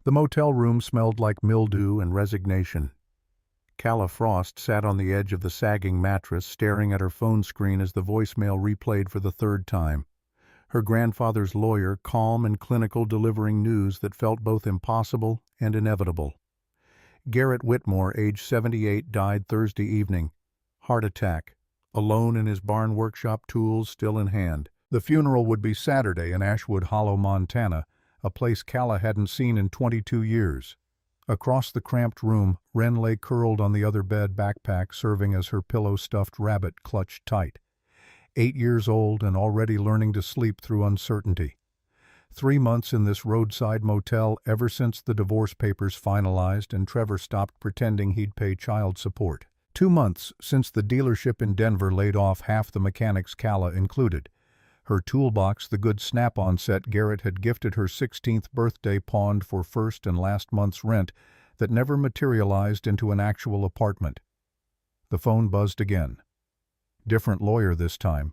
The motel room smelled like mildew and resignation. Calla Frost sat on the edge of the sagging mattress, staring at her phone screen as the voicemail replayed for the third time. Her grandfather's lawyer, calm and clinical, delivering news that felt both impossible and inevitable. Garrett Whitmore, age 78, died Thursday evening. Heart attack. Alone in his barn workshop, tools still in hand. The funeral would be Saturday in Ashwood Hollow, Montana, a place Calla hadn't seen in 22 years. Across the cramped room, Wren lay curled on the other bed, backpack serving as her pillow-stuffed rabbit clutched tight. 8 years old and already learning to sleep through uncertainty. 3 months in this roadside motel ever since the divorce papers finalized and Trevor stopped pretending he'd pay child support. 2 months since the dealership in Denver laid off half the mechanics, Calla included. Her toolbox, the good Snap-on set Garrett had gifted her 16th birthday, pawned for first and last month's rent that never materialized into an actual apartment. The phone buzzed again. Different lawyer this time.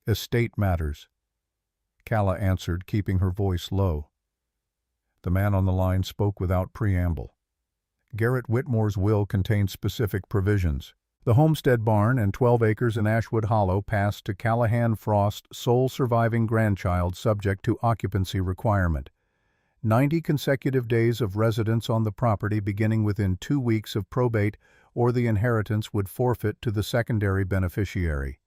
Estate matters. Calla answered, keeping her voice low. The man on the line spoke without preamble. Garrett Whitmore's will contained specific provisions. The homestead barn and 12 acres in Ashwood Hollow passed to Calla Frost, sole surviving grandchild, subject to occupancy requirement. 90 consecutive days of residence on the property beginning within 2 weeks of probate, or the inheritance would forfeit to the secondary beneficiary.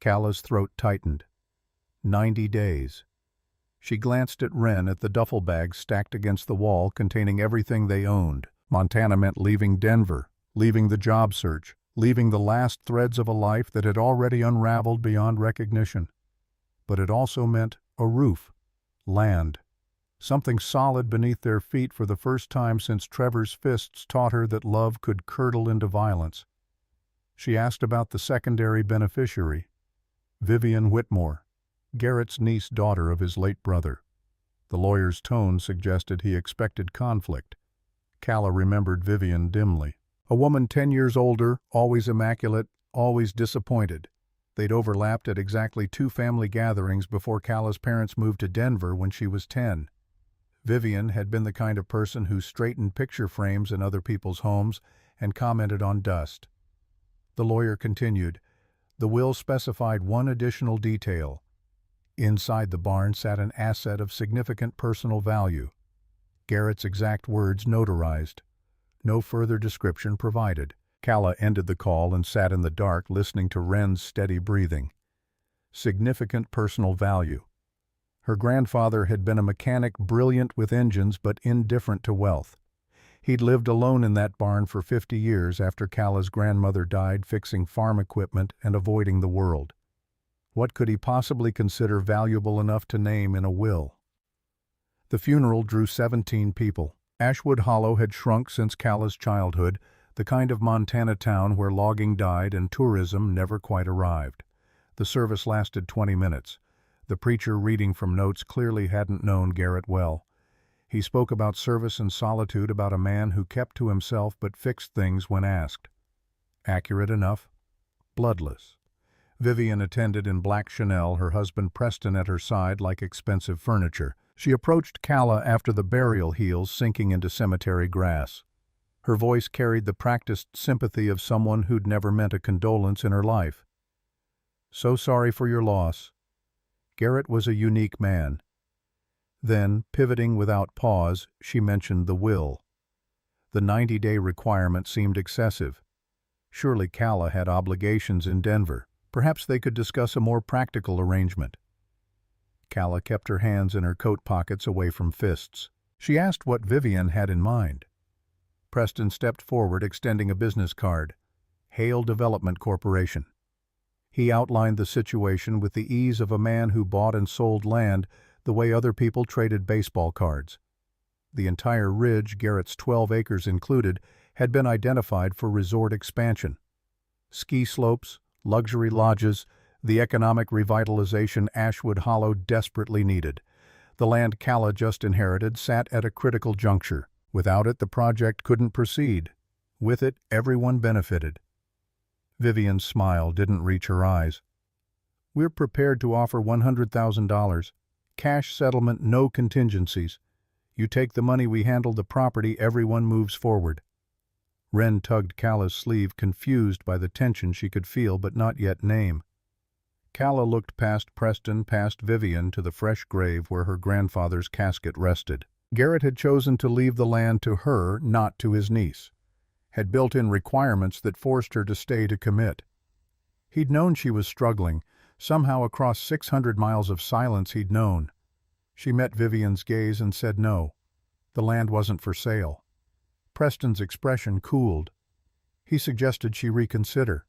Calla's throat tightened. 90 days. She glanced at Wren at the duffel bag stacked against the wall containing everything they owned. Montana meant leaving Denver, leaving the job search, leaving the last threads of a life that had already unraveled beyond recognition. But it also meant a roof, land, something solid beneath their feet for the first time since Trevor's fists taught her that love could curdle into violence. She asked about the secondary beneficiary, Vivian Whitmore, Garrett's niece, daughter of his late brother. The lawyer's tone suggested he expected conflict. Calla remembered Vivian dimly. A woman 10 years older, always immaculate, always disappointed. They'd overlapped at exactly 2 family gatherings before Calla's parents moved to Denver when she was 10. Vivian had been the kind of person who straightened picture frames in other people's homes and commented on dust. The lawyer continued. The will specified one additional detail. Inside the barn sat an asset of significant personal value. Garrett's exact words notarized. No further description provided. Calla ended the call and sat in the dark, listening to Wren's steady breathing. Significant personal value. Her grandfather had been a mechanic, brilliant with engines but indifferent to wealth. He'd lived alone in that barn for 50 years after Calla's grandmother died, fixing farm equipment and avoiding the world. What could he possibly consider valuable enough to name in a will? The funeral drew 17 people. Ashwood Hollow had shrunk since Calla's childhood, the kind of Montana town where logging died and tourism never quite arrived. The service lasted 20 minutes. The preacher, reading from notes, clearly hadn't known Garrett well. He spoke about service and solitude, about a man who kept to himself but fixed things when asked. Accurate enough? Bloodless. Vivian attended in black Chanel, her husband Preston at her side like expensive furniture. She approached Calla after the burial heels sinking into cemetery grass. Her voice carried the practiced sympathy of someone who'd never meant a condolence in her life. So sorry for your loss. Garrett was a unique man. Then, pivoting without pause, she mentioned the will. The 90-day requirement seemed excessive. Surely Calla had obligations in Denver. Perhaps they could discuss a more practical arrangement. Calla kept her hands in her coat pockets away from fists. She asked what Vivian had in mind. Preston stepped forward, extending a business card. Hale Development Corporation. He outlined the situation with the ease of a man who bought and sold land the way other people traded baseball cards. The entire ridge, Garrett's 12 acres included, had been identified for resort expansion. Ski slopes, luxury lodges, the economic revitalization Ashwood Hollow desperately needed. The land Calla just inherited sat at a critical juncture. Without it, the project couldn't proceed. With it, everyone benefited. Vivian's smile didn't reach her eyes. We're prepared to offer $100,000. Cash settlement, no contingencies. You take the money, we handle the property, everyone moves forward. Wren tugged Calla's sleeve, confused by the tension she could feel but not yet name. Calla looked past Preston, past Vivian, to the fresh grave where her grandfather's casket rested. Garrett had chosen to leave the land to her, not to his niece. Had built in requirements that forced her to stay to commit. He'd known she was struggling. Somehow across 600 miles of silence he'd known. She met Vivian's gaze and said no. The land wasn't for sale. Preston's expression cooled. He suggested she reconsider.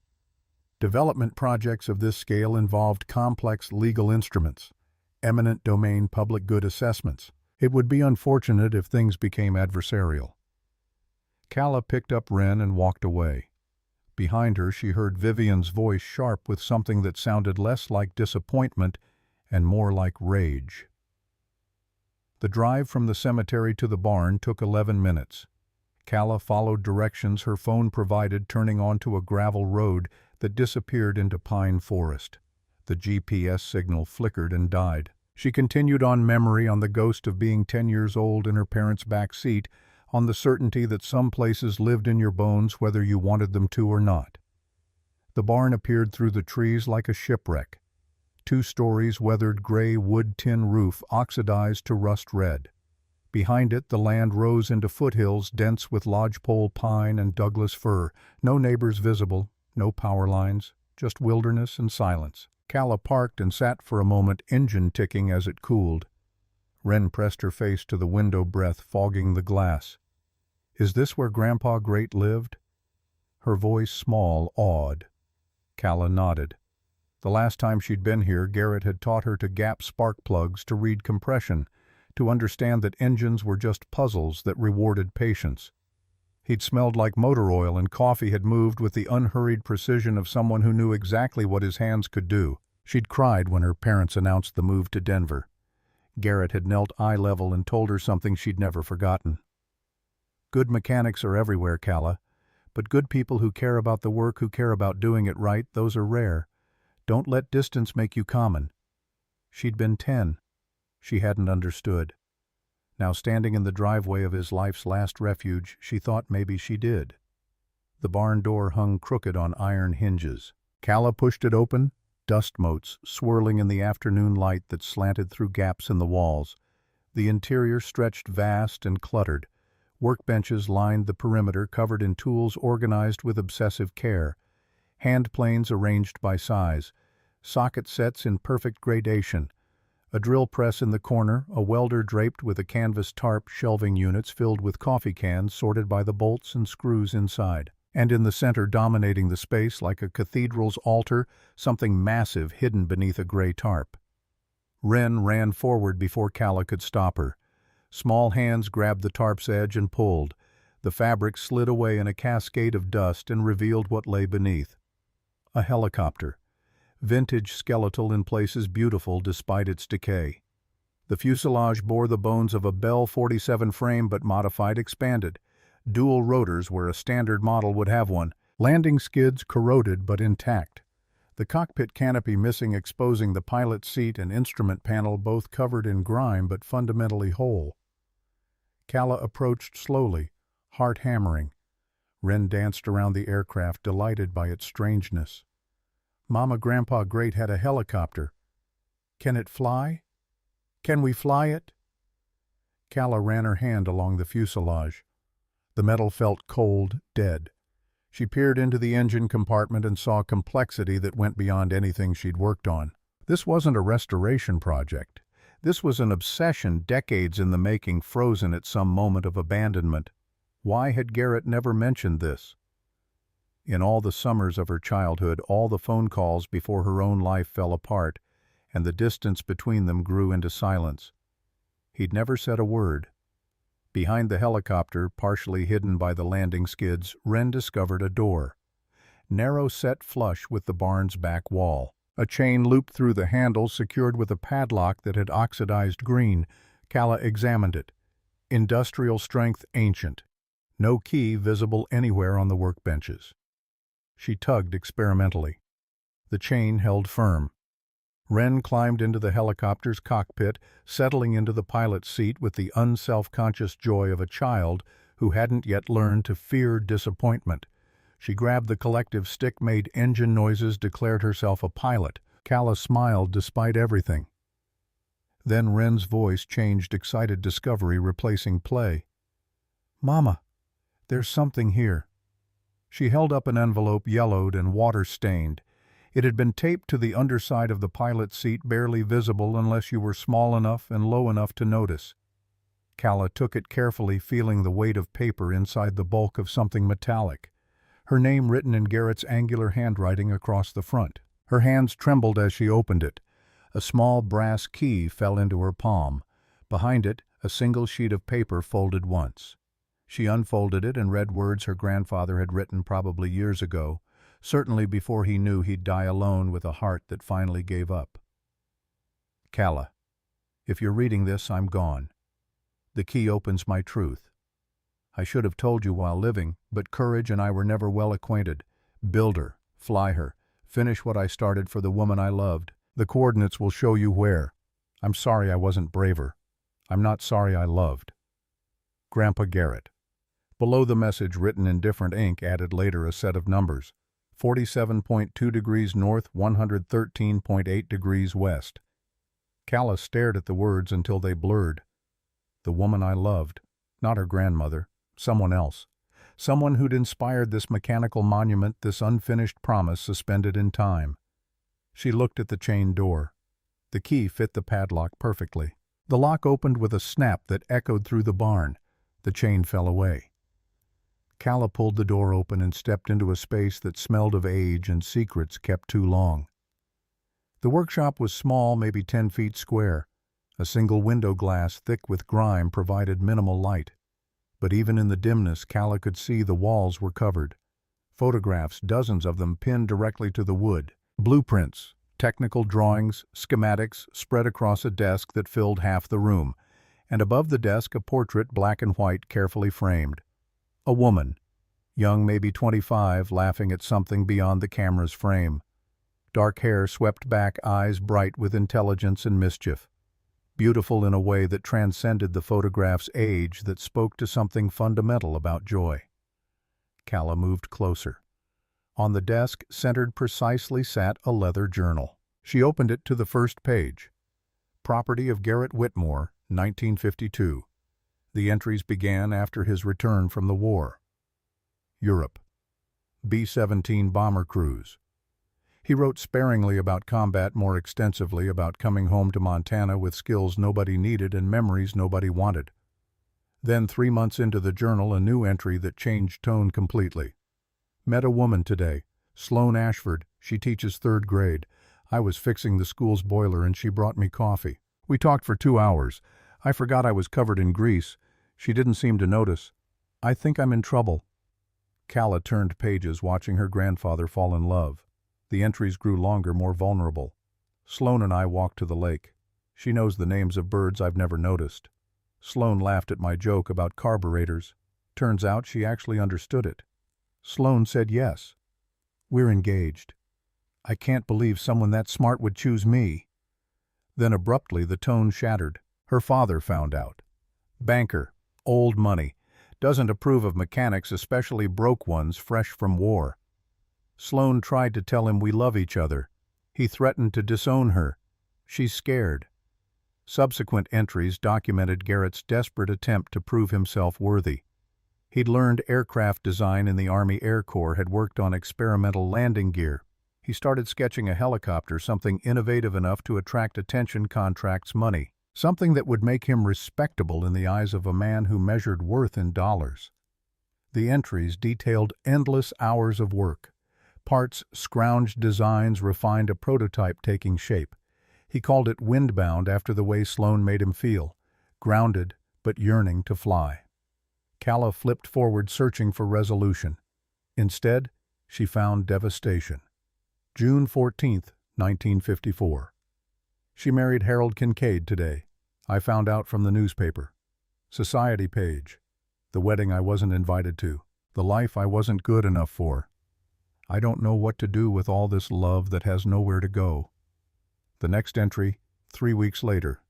Development projects of this scale involved complex legal instruments, eminent domain public good assessments. It would be unfortunate if things became adversarial. Calla picked up Wren and walked away. Behind her she heard Vivian's voice, sharp with something that sounded less like disappointment and more like rage. The drive from the cemetery to the barn took 11 minutes. Calla followed directions her phone provided, turning onto a gravel road that disappeared into pine forest. The GPS signal flickered and died. She continued on memory, on the ghost of being 10 years old in her parents' back seat, on the certainty that some places lived in your bones whether you wanted them to or not. The barn appeared through the trees like a shipwreck. 2 stories, weathered gray wood tin roof, oxidized to rust red. Behind it the land rose into foothills dense with lodgepole pine and Douglas fir. No neighbors visible, no power lines, just wilderness and silence. Calla parked and sat for a moment, engine ticking as it cooled. Wren pressed her face to the window, breath fogging the glass. "Is this where Grandpa Great lived?" Her voice small, awed. Calla nodded. The last time she'd been here, Garrett had taught her to gap spark plugs, to read compression, to understand that engines were just puzzles that rewarded patience. He'd smelled like motor oil, and coffee had moved with the unhurried precision of someone who knew exactly what his hands could do. She'd cried when her parents announced the move to Denver. Garrett had knelt eye level and told her something she'd never forgotten. "Good mechanics are everywhere, Calla, but good people who care about the work, who care about doing it right, those are rare. Don't let distance make you common." She'd been 10. She hadn't understood. Now, standing in the driveway of his life's last refuge, she thought maybe she did. The barn door hung crooked on iron hinges. Calla pushed it open, dust motes swirling in the afternoon light that slanted through gaps in the walls. The interior stretched vast and cluttered. Workbenches lined the perimeter, covered in tools organized with obsessive care. Hand planes arranged by size. Socket sets in perfect gradation. A drill press in the corner, a welder draped with a canvas tarp, shelving units filled with coffee cans sorted by the bolts and screws inside. And in the center, dominating the space like a cathedral's altar, something massive hidden beneath a gray tarp. Wren ran forward before Calla could stop her. Small hands grabbed the tarp's edge and pulled. The fabric slid away in a cascade of dust and revealed what lay beneath. A helicopter. Vintage, skeletal, in places beautiful despite its decay. The fuselage bore the bones of a Bell 47 frame, but modified, expanded. Dual rotors where a standard model would have one. Landing skids corroded but intact. The cockpit canopy missing, exposing the pilot's seat and instrument panel, both covered in grime but fundamentally whole. Calla approached slowly, heart hammering. Wren danced around the aircraft, delighted by its strangeness. "Mama, Grandpa Great had a helicopter. Can it fly? Can we fly it?" Calla ran her hand along the fuselage. The metal felt cold, dead. She peered into the engine compartment and saw complexity that went beyond anything she'd worked on. This wasn't a restoration project. This was an obsession, decades in the making, frozen at some moment of abandonment. Why had Garrett never mentioned this? In all the summers of her childhood, all the phone calls before her own life fell apart, and the distance between them grew into silence. He'd never said a word. Behind the helicopter, partially hidden by the landing skids, Wren discovered a door. Narrow, set flush with the barn's back wall. A chain looped through the handle, secured with a padlock that had oxidized green. Calla examined it. Industrial strength, ancient. No key visible anywhere on the workbenches. She tugged experimentally. The chain held firm. Wren climbed into the helicopter's cockpit, settling into the pilot's seat with the unself-conscious joy of a child who hadn't yet learned to fear disappointment. She grabbed the collective stick, made engine noises, declared herself a pilot. Calla smiled despite everything. Then Wren's voice changed, excited discovery replacing play. "Mama, there's something here." She held up an envelope, yellowed and water-stained. It had been taped to the underside of the pilot's seat, barely visible unless you were small enough and low enough to notice. Calla took it carefully, feeling the weight of paper inside the bulk of something metallic. Her name written in Garrett's angular handwriting across the front. Her hands trembled as she opened it. A small brass key fell into her palm. Behind it, a single sheet of paper folded once. She unfolded it and read words her grandfather had written probably years ago, certainly before he knew he'd die alone with a heart that finally gave up. "Calla, if you're reading this, I'm gone. The key opens my truth. I should have told you while living, but courage and I were never well acquainted. Build her, fly her, finish what I started for the woman I loved. The coordinates will show you where. I'm sorry I wasn't braver. I'm not sorry I loved. Grandpa Garrett." Below the message, written in different ink, added later a set of numbers. 47.2 degrees north, 113.8 degrees west. Calla stared at the words until they blurred. The woman I loved. Not her grandmother. Someone else. Someone who'd inspired this mechanical monument, this unfinished promise suspended in time. She looked at the chain door. The key fit the padlock perfectly. The lock opened with a snap that echoed through the barn. The chain fell away. Calla pulled the door open and stepped into a space that smelled of age and secrets kept too long. The workshop was small, maybe 10 feet square. A single window glass, thick with grime, provided minimal light. But even in the dimness, Calla could see the walls were covered. Photographs, dozens of them, pinned directly to the wood. Blueprints, technical drawings, schematics, spread across a desk that filled half the room. And above the desk, a portrait, black and white, carefully framed. A woman, young, maybe 25, laughing at something beyond the camera's frame. Dark hair swept back, eyes bright with intelligence and mischief. Beautiful in a way that transcended the photograph's age, that spoke to something fundamental about joy. Calla moved closer. On the desk, centered precisely, sat a leather journal. She opened it to the first page. Property of Garrett Whitmore, 1952. The entries began after his return from the war. Europe. B-17 bomber cruise. He wrote sparingly about combat, more extensively about coming home to Montana with skills nobody needed and memories nobody wanted. Then, 3 months into the journal, a new entry that changed tone completely. Met a woman today, Sloan Ashford. She teaches 3rd grade. I was fixing the school's boiler and she brought me coffee. We talked for 2 hours. I forgot I was covered in grease. She didn't seem to notice. I think I'm in trouble. Calla turned pages, watching her grandfather fall in love. The entries grew longer, more vulnerable. Sloan and I walked to the lake. She knows the names of birds I've never noticed. Sloan laughed at my joke about carburetors. Turns out she actually understood it. Sloan said yes. We're engaged. I can't believe someone that smart would choose me. Then abruptly the tone shattered. Her father found out. Banker. Old money. Doesn't approve of mechanics, especially broke ones fresh from war. Sloan tried to tell him we love each other. He threatened to disown her. She's scared. Subsequent entries documented Garrett's desperate attempt to prove himself worthy. He'd learned aircraft design in the Army Air Corps, had worked on experimental landing gear. He started sketching a helicopter, something innovative enough to attract attention, contracts, money. Something that would make him respectable in the eyes of a man who measured worth in dollars. The entries detailed endless hours of work. Parts, scrounged designs, refined a prototype taking shape. He called it windbound after the way Sloan made him feel, grounded but yearning to fly. Calla flipped forward, searching for resolution. Instead, she found devastation. June 14th, 1954. She married Harold Kincaid today. I found out from the newspaper. Society page. The wedding I wasn't invited to. The life I wasn't good enough for. I don't know what to do with all this love that has nowhere to go. The next entry, 3 weeks later.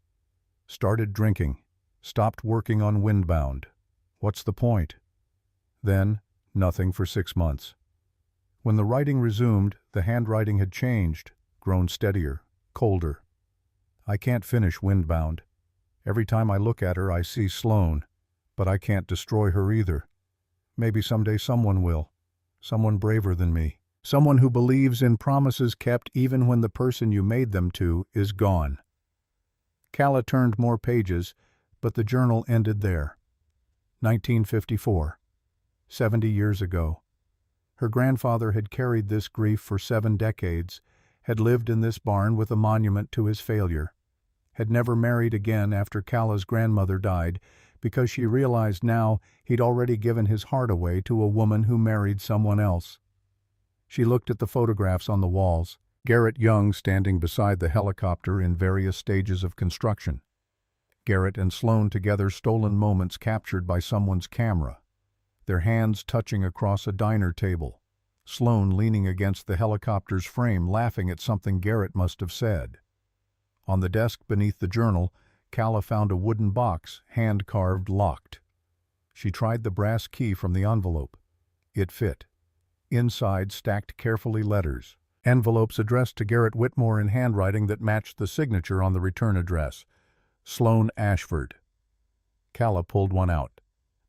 Started drinking. Stopped working on Windbound. What's the point? Then, nothing for 6 months. When the writing resumed, the handwriting had changed, grown steadier, colder. I can't finish Windbound. Every time I look at her, I see Sloane, but I can't destroy her either. Maybe someday someone will. Someone braver than me. Someone who believes in promises kept even when the person you made them to is gone. Calla turned more pages, but the journal ended there. 1954. 70 years ago. Her grandfather had carried this grief for 7 decades, had lived in this barn with a monument to his failure, had never married again after Calla's grandmother died, because she realized now he'd already given his heart away to a woman who married someone else. She looked at the photographs on the walls, Garrett Young standing beside the helicopter in various stages of construction. Garrett and Sloane together, stolen moments captured by someone's camera. Their hands touching across a diner table. Sloane leaning against the helicopter's frame, laughing at something Garrett must have said. On the desk beneath the journal, Calla found a wooden box, hand-carved, locked. She tried the brass key from the envelope. It fit. Inside, stacked carefully, letters. Envelopes addressed to Garrett Whitmore in handwriting that matched the signature on the return address. Sloane Ashford. Calla pulled one out.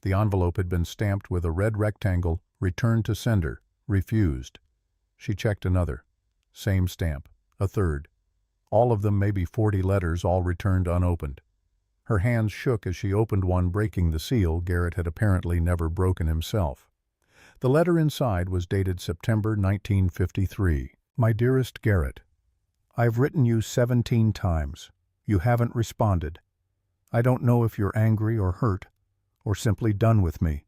The envelope had been stamped with a red rectangle, "Return to sender, refused." She checked another. Same stamp. A third. All of them, maybe 40 letters, all returned unopened. Her hands shook as she opened one, breaking the seal Garrett had apparently never broken himself. The letter inside was dated September 1953. My dearest Garrett, I've written you 17 times. You haven't responded. I don't know if you're angry or hurt, or simply done with me.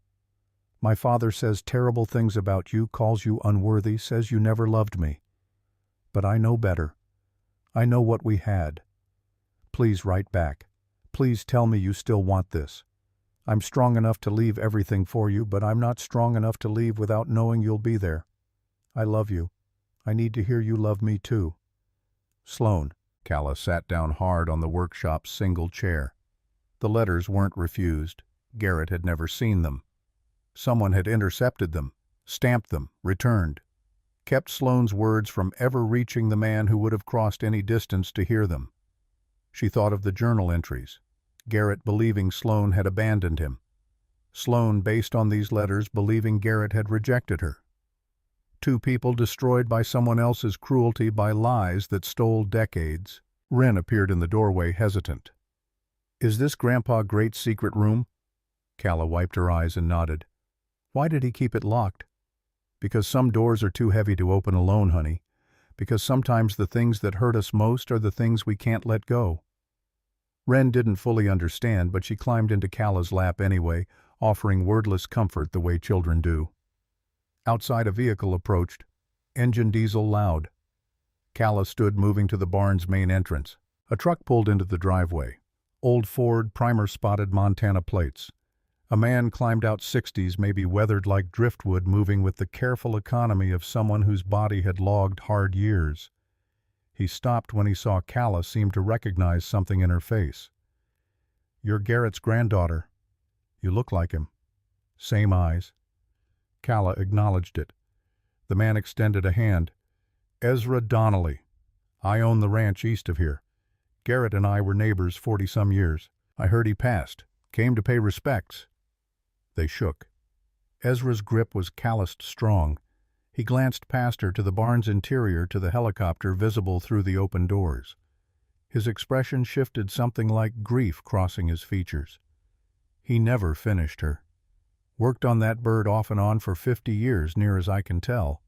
My father says terrible things about you, calls you unworthy, says you never loved me. But I know better. I know what we had. Please write back. Please tell me you still want this. I'm strong enough to leave everything for you, but I'm not strong enough to leave without knowing you'll be there. I love you. I need to hear you love me too. Sloane. Calla sat down hard on the workshop's single chair. The letters weren't refused. Garrett had never seen them. Someone had intercepted them, stamped them, returned. Kept Sloane's words from ever reaching the man who would have crossed any distance to hear them. She thought of the journal entries. Garrett believing Sloane had abandoned him. Sloane, based on these letters, believing Garrett had rejected her. 2 people destroyed by someone else's cruelty, by lies that stole decades. Wren appeared in the doorway, hesitant. Is this Grandpa Great's secret room? Calla wiped her eyes and nodded. Why did he keep it locked? Because some doors are too heavy to open alone, honey. Because sometimes the things that hurt us most are the things we can't let go. Wren didn't fully understand, but she climbed into Calla's lap anyway, offering wordless comfort the way children do. Outside, a vehicle approached. Engine diesel loud. Calla stood, moving to the barn's main entrance. A truck pulled into the driveway. Old Ford, primer-spotted Montana plates. A man climbed out, 60s, maybe weathered like driftwood, moving with the careful economy of someone whose body had logged hard years. He stopped when he saw Calla, seemed to recognize something in her face. You're Garrett's granddaughter. You look like him. Same eyes. Calla acknowledged it. The man extended a hand. Ezra Donnelly. I own the ranch east of here. Garrett and I were neighbors 40-some years. I heard he passed. Came to pay respects. They shook. Ezra's grip was calloused strong. He glanced past her to the barn's interior, to the helicopter visible through the open doors. His expression shifted, something like grief crossing his features. He never finished her. Worked on that bird off and on for 50 years, near as I can tell.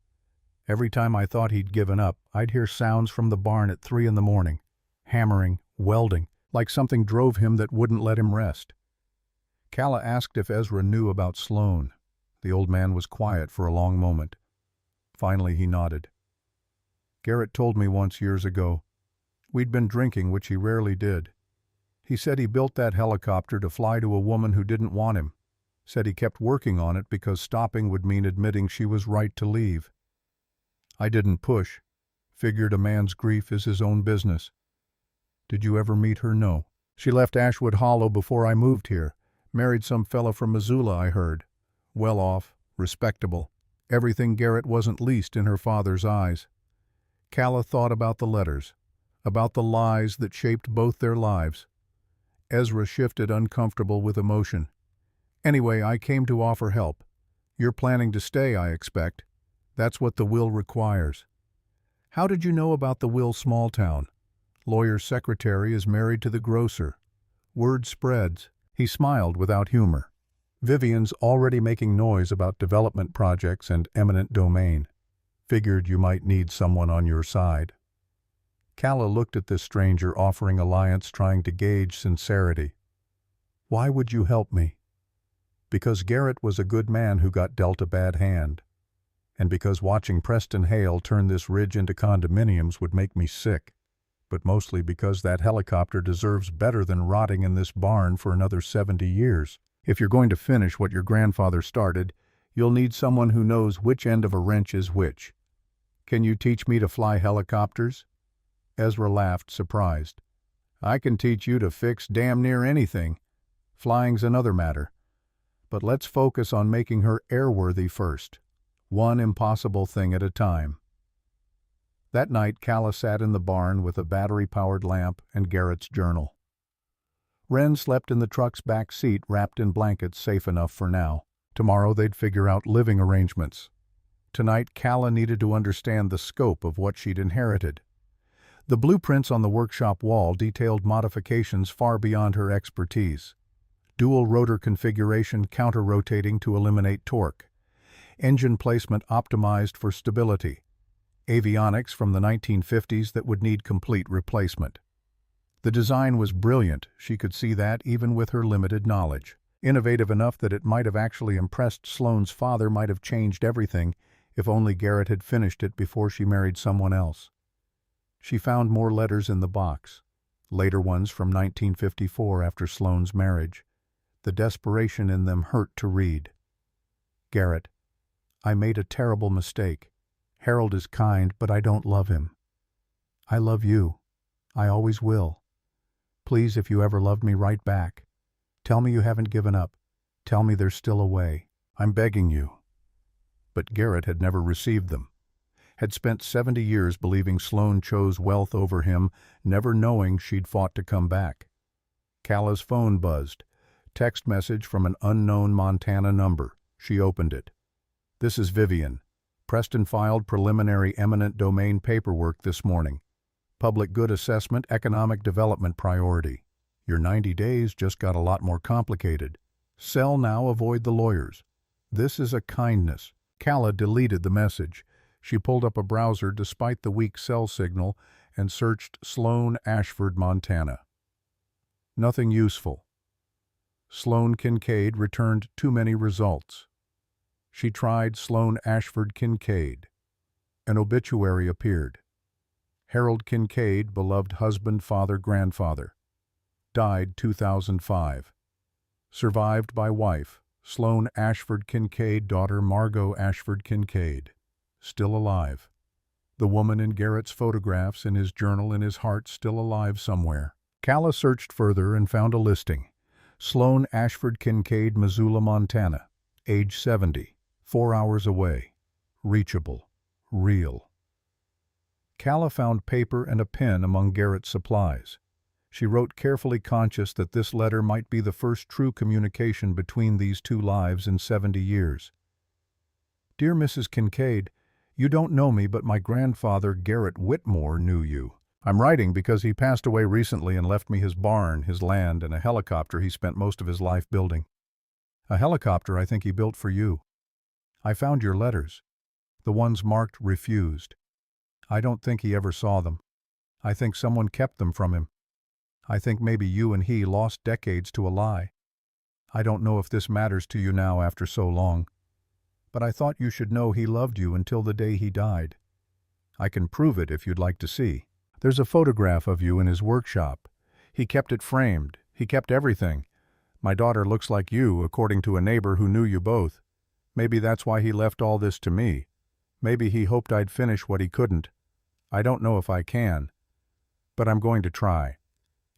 Every time I thought he'd given up, I'd hear sounds from the barn at 3 in the morning. Hammering, welding, like something drove him that wouldn't let him rest. Calla asked if Ezra knew about Sloane. The old man was quiet for a long moment. Finally he nodded. Garrett told me once, years ago. We'd been drinking, which he rarely did. He said he built that helicopter to fly to a woman who didn't want him. Said he kept working on it because stopping would mean admitting she was right to leave. I didn't push. Figured a man's grief is his own business. Did you ever meet her? No. She left Ashwood Hollow before I moved here. Married some fella from Missoula, I heard. Well off, respectable. Everything Garrett wasn't least in her father's eyes. Calla thought about the letters, about the lies that shaped both their lives. Ezra shifted, uncomfortable with emotion. Anyway, I came to offer help. You're planning to stay, I expect. That's what the will requires. How did you know about the will? Small town. Lawyer's secretary is married to the grocer. Word spreads. He smiled without humor. Vivian's already making noise about development projects and eminent domain. Figured you might need someone on your side. Calla looked at this stranger offering alliance, trying to gauge sincerity. Why would you help me? Because Garrett was a good man who got dealt a bad hand. And because watching Preston Hale turn this ridge into condominiums would make me sick. But mostly because that helicopter deserves better than rotting in this barn for another 70 years. If you're going to finish what your grandfather started, you'll need someone who knows which end of a wrench is which. Can you teach me to fly helicopters? Ezra laughed, surprised. I can teach you to fix damn near anything. Flying's another matter. But let's focus on making her airworthy first. One impossible thing at a time. That night, Calla sat in the barn with a battery-powered lamp and Garrett's journal. Wren slept in the truck's back seat, wrapped in blankets, safe enough for now. Tomorrow they'd figure out living arrangements. Tonight, Calla needed to understand the scope of what she'd inherited. The blueprints on the workshop wall detailed modifications far beyond her expertise. Dual rotor configuration, counter-rotating to eliminate torque. Engine placement optimized for stability. Avionics from the 1950s that would need complete replacement. The design was brilliant, she could see that even with her limited knowledge. Innovative enough that it might have actually impressed Sloane's father, might have changed everything if only Garrett had finished it before she married someone else. She found more letters in the box, later ones from 1954 after Sloane's marriage. The desperation in them hurt to read. Garrett, I made a terrible mistake. Harold is kind, but I don't love him. I love you. I always will. Please, if you ever loved me, write back. Tell me you haven't given up. Tell me there's still a way. I'm begging you. But Garrett had never received them. Had spent 70 years believing Sloane chose wealth over him, never knowing she'd fought to come back. Calla's phone buzzed. Text message from an unknown Montana number. She opened it. This is Vivian. Preston filed preliminary eminent domain paperwork this morning. Public good assessment, economic development priority. Your 90 days just got a lot more complicated. Sell now, avoid the lawyers. This is a kindness. Calla deleted the message. She pulled up a browser despite the weak cell signal and searched Sloane, Ashford, Montana. Nothing useful. Sloane Kincaid returned too many results. She tried Sloane Ashford Kincaid. An obituary appeared. Harold Kincaid, beloved husband, father, grandfather. Died 2005. Survived by wife, Sloane Ashford Kincaid, daughter Margot Ashford Kincaid. Still alive. The woman in Garrett's photographs in his journal in his heart still alive somewhere. Calla searched further and found a listing. Sloane Ashford Kincaid, Missoula, Montana. Age 70. 4 hours away. Reachable. Real. Calla found paper and a pen among Garrett's supplies. She wrote carefully, conscious that this letter might be the first true communication between these two lives in 70 years. Dear Mrs. Kincaid, you don't know me, but my grandfather, Garrett Whitmore, knew you. I'm writing because he passed away recently and left me his barn, his land, and a helicopter he spent most of his life building. A helicopter I think he built for you. I found your letters, the ones marked refused. I don't think he ever saw them. I think someone kept them from him. I think maybe you and he lost decades to a lie. I don't know if this matters to you now after so long, but I thought you should know he loved you until the day he died. I can prove it if you'd like to see. There's a photograph of you in his workshop. He kept it framed. He kept everything. My daughter looks like you, according to a neighbor who knew you both. Maybe that's why he left all this to me. Maybe he hoped I'd finish what he couldn't. I don't know if I can, but I'm going to try.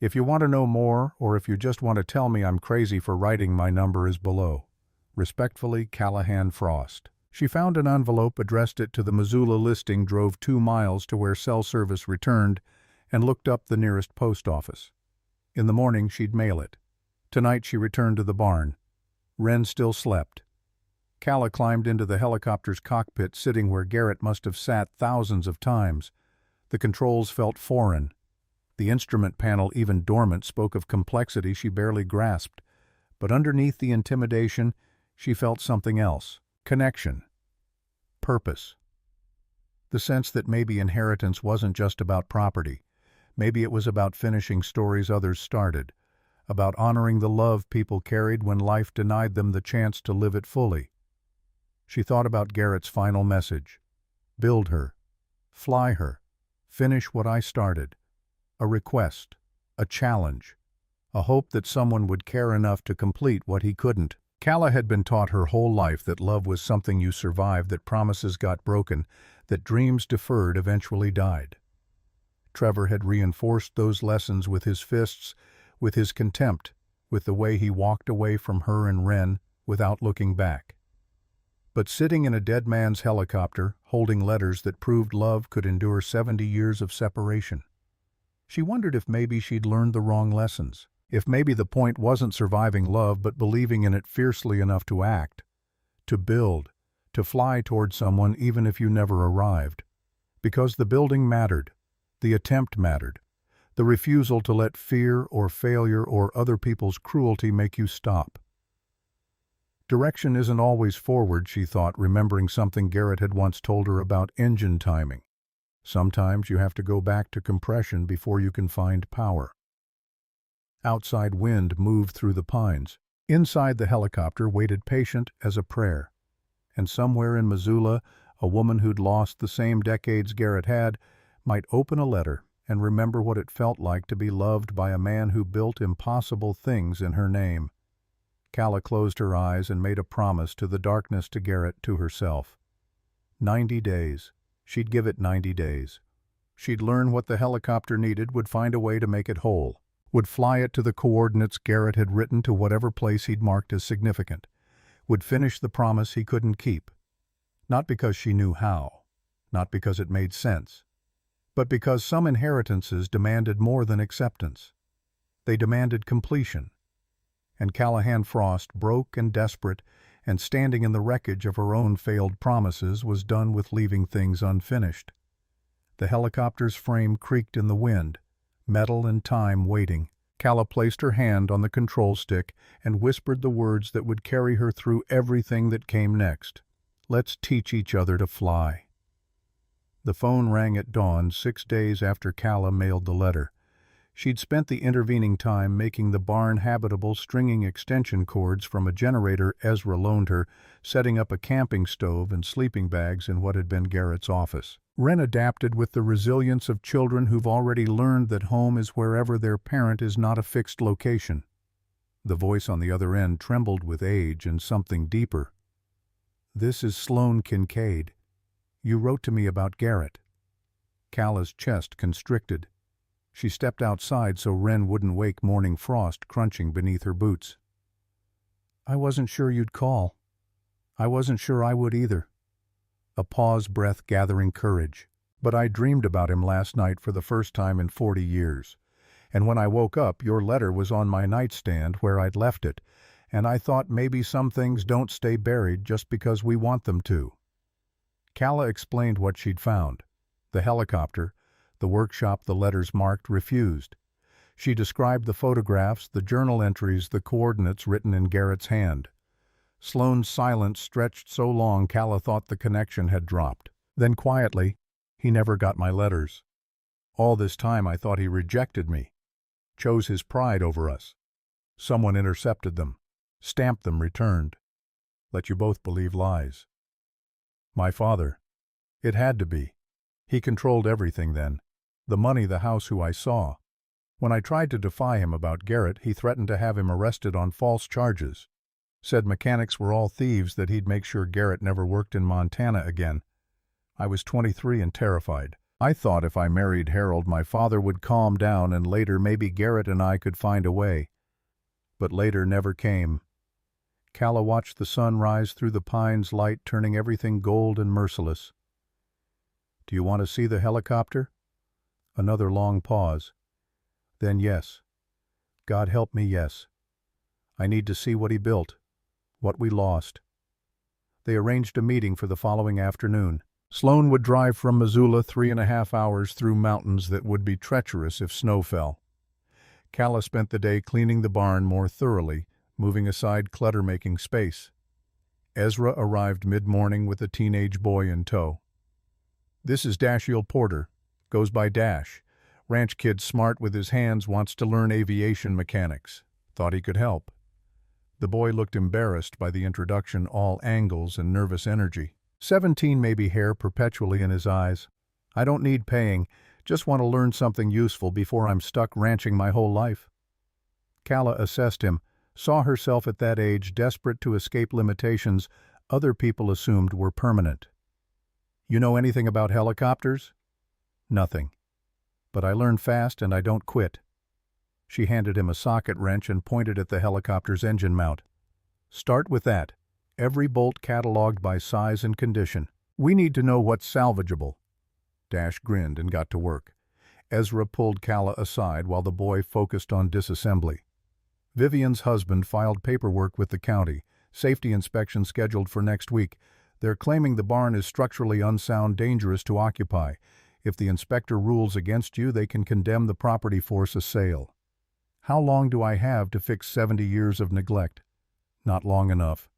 If you want to know more, or if you just want to tell me I'm crazy for writing, my number is below. Respectfully, Calla Frost. She found an envelope, addressed it to the Missoula listing, drove 2 miles to where cell service returned, and looked up the nearest post office. In the morning, she'd mail it. Tonight, she returned to the barn. Wren still slept. Calla climbed into the helicopter's cockpit, sitting where Garrett must have sat thousands of times. The controls felt foreign. The instrument panel, even dormant, spoke of complexity she barely grasped. But underneath the intimidation, she felt something else. Connection. Purpose. The sense that maybe inheritance wasn't just about property. Maybe it was about finishing stories others started, about honoring the love people carried when life denied them the chance to live it fully. She thought about Garrett's final message. Build her. Fly her. Finish what I started. A request. A challenge. A hope that someone would care enough to complete what he couldn't. Calla had been taught her whole life that love was something you survived, that promises got broken, that dreams deferred eventually died. Trevor had reinforced those lessons with his fists, with his contempt, with the way he walked away from her and Wren without looking back. But sitting in a dead man's helicopter, holding letters that proved love could endure 70 years of separation, she wondered if maybe she'd learned the wrong lessons. If maybe the point wasn't surviving love, but believing in it fiercely enough to act, to build, to fly toward someone even if you never arrived. Because the building mattered, the attempt mattered, the refusal to let fear or failure or other people's cruelty make you stop. Direction isn't always forward, she thought, remembering something Garrett had once told her about engine timing. Sometimes you have to go back to compression before you can find power. Outside wind moved through the pines. Inside the helicopter waited patient as a prayer. And somewhere in Missoula, a woman who'd lost the same decades Garrett had might open a letter and remember what it felt like to be loved by a man who built impossible things in her name. Calla closed her eyes and made a promise to the darkness, to Garrett, to herself. 90 days. She'd give it 90 days. She'd learn what the helicopter needed, would find a way to make it whole, would fly it to the coordinates Garrett had written, to whatever place he'd marked as significant, would finish the promise he couldn't keep. Not because she knew how, not because it made sense, but because some inheritances demanded more than acceptance. They demanded completion. And Calla Frost, broke and desperate, and standing in the wreckage of her own failed promises, was done with leaving things unfinished. The helicopter's frame creaked in the wind, metal and time waiting. Calla placed her hand on the control stick and whispered the words that would carry her through everything that came next. Let's teach each other to fly. The phone rang at dawn, 6 days after Calla mailed the letter. She'd spent the intervening time making the barn habitable, stringing extension cords from a generator Ezra loaned her, setting up a camping stove and sleeping bags in what had been Garrett's office. Wren adapted with the resilience of children who've already learned that home is wherever their parent is, not a fixed location. The voice on the other end trembled with age and something deeper. This is Sloane Kincaid. You wrote to me about Garrett. Calla's chest constricted. She stepped outside so Wren wouldn't wake morning frost crunching beneath her boots. I wasn't sure you'd call. I wasn't sure I would either. A pause, breath gathering courage. But I dreamed about him last night for the first time in 40 years. And when I woke up, your letter was on my nightstand where I'd left it, and I thought maybe some things don't stay buried just because we want them to. Calla explained what she'd found. The helicopter, the workshop the letters marked, refused. She described the photographs, the journal entries, the coordinates written in Garrett's hand. Sloane's silence stretched so long Calla thought the connection had dropped. Then quietly, he never got my letters. All this time I thought he rejected me, chose his pride over us. Someone intercepted them, stamped them, returned. Let you both believe lies. My father. It had to be. He controlled everything then. The money, the house, who I saw. When I tried to defy him about Garrett, he threatened to have him arrested on false charges. Said mechanics were all thieves, that he'd make sure Garrett never worked in Montana again. I was 23 and terrified. I thought if I married Harold, my father would calm down and later maybe Garrett and I could find a way. But later never came. Calla watched the sun rise through the pines' light, turning everything gold and merciless. Do you want to see the helicopter? Another long pause. Then yes. God help me, yes. I need to see what he built, what we lost. They arranged a meeting for the following afternoon. Sloan would drive from Missoula 3.5 hours through mountains that would be treacherous if snow fell. Calla spent the day cleaning the barn more thoroughly, moving aside clutter-making space. Ezra arrived mid-morning with a teenage boy in tow. This is Dashiell Porter, goes by Dash. Ranch kid smart with his hands, wants to learn aviation mechanics. Thought he could help. The boy looked embarrassed by the introduction, all angles and nervous energy. 17, maybe, hair perpetually in his eyes. I don't need paying, just want to learn something useful before I'm stuck ranching my whole life. Calla assessed him, saw herself at that age desperate to escape limitations other people assumed were permanent. You know anything about helicopters? Nothing. But I learn fast and I don't quit. She handed him a socket wrench and pointed at the helicopter's engine mount. Start with that. Every bolt cataloged by size and condition. We need to know what's salvageable. Dash grinned and got to work. Ezra pulled Calla aside while the boy focused on disassembly. Vivian's husband filed paperwork with the county, safety inspection scheduled for next week. They're claiming the barn is structurally unsound, dangerous to occupy. If the inspector rules against you, they can condemn the property, force a sale. How long do I have to fix 70 years of neglect? Not long enough,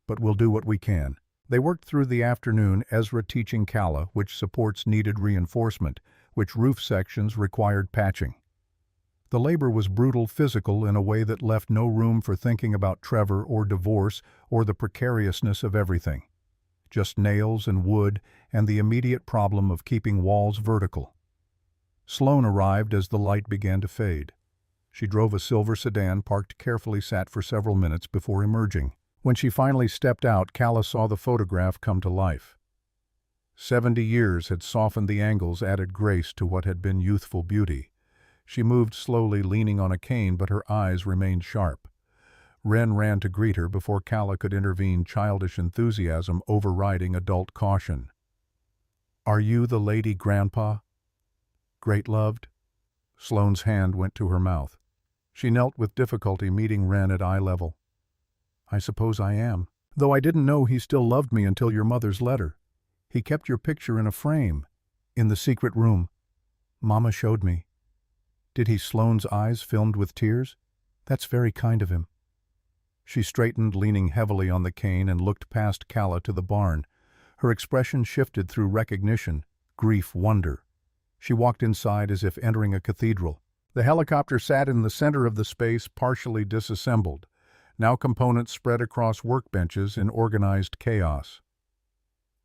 but we'll do what we can. They worked through the afternoon, Ezra teaching Calla which supports needed reinforcement, which roof sections required patching. The labor was brutal, physical, in a way that left no room for thinking about Trevor or divorce or the precariousness of everything. Just nails and wood and the immediate problem of keeping walls vertical. Sloan arrived as the light began to fade. She drove a silver sedan, parked carefully, sat for several minutes before emerging. When she finally stepped out, Calla saw the photograph come to life. 70 years had softened the angles, added grace to what had been youthful beauty. She moved slowly, leaning on a cane, but her eyes remained sharp. Wren ran to greet her before Calla could intervene, childish enthusiasm overriding adult caution. Are you the lady Grandpa? Great loved? Sloan's hand went to her mouth. She knelt with difficulty, meeting Wren at eye level. I suppose I am, though I didn't know he still loved me until your mother's letter. He kept your picture in a frame, in the secret room. Mama showed me. Did he? Sloan's eyes filmed with tears. That's very kind of him. She straightened, leaning heavily on the cane, and looked past Calla to the barn. Her expression shifted through recognition, grief, wonder. She walked inside as if entering a cathedral. The helicopter sat in the center of the space, partially disassembled. Now components spread across workbenches in organized chaos.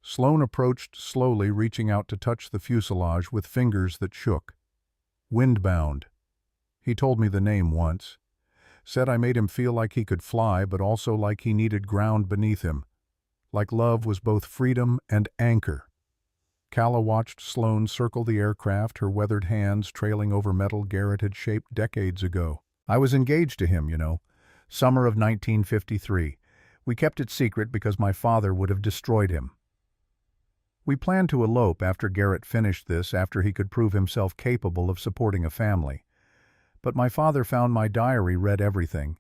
Sloan approached slowly, reaching out to touch the fuselage with fingers that shook. Windbound. He told me the name once. Said I made him feel like he could fly, but also like he needed ground beneath him. Like love was both freedom and anchor. Calla watched Sloan circle the aircraft, her weathered hands trailing over metal Garrett had shaped decades ago. I was engaged to him, you know. Summer of 1953. We kept it secret because my father would have destroyed him. We planned to elope after Garrett finished this, after he could prove himself capable of supporting a family. But my father found my diary, read everything.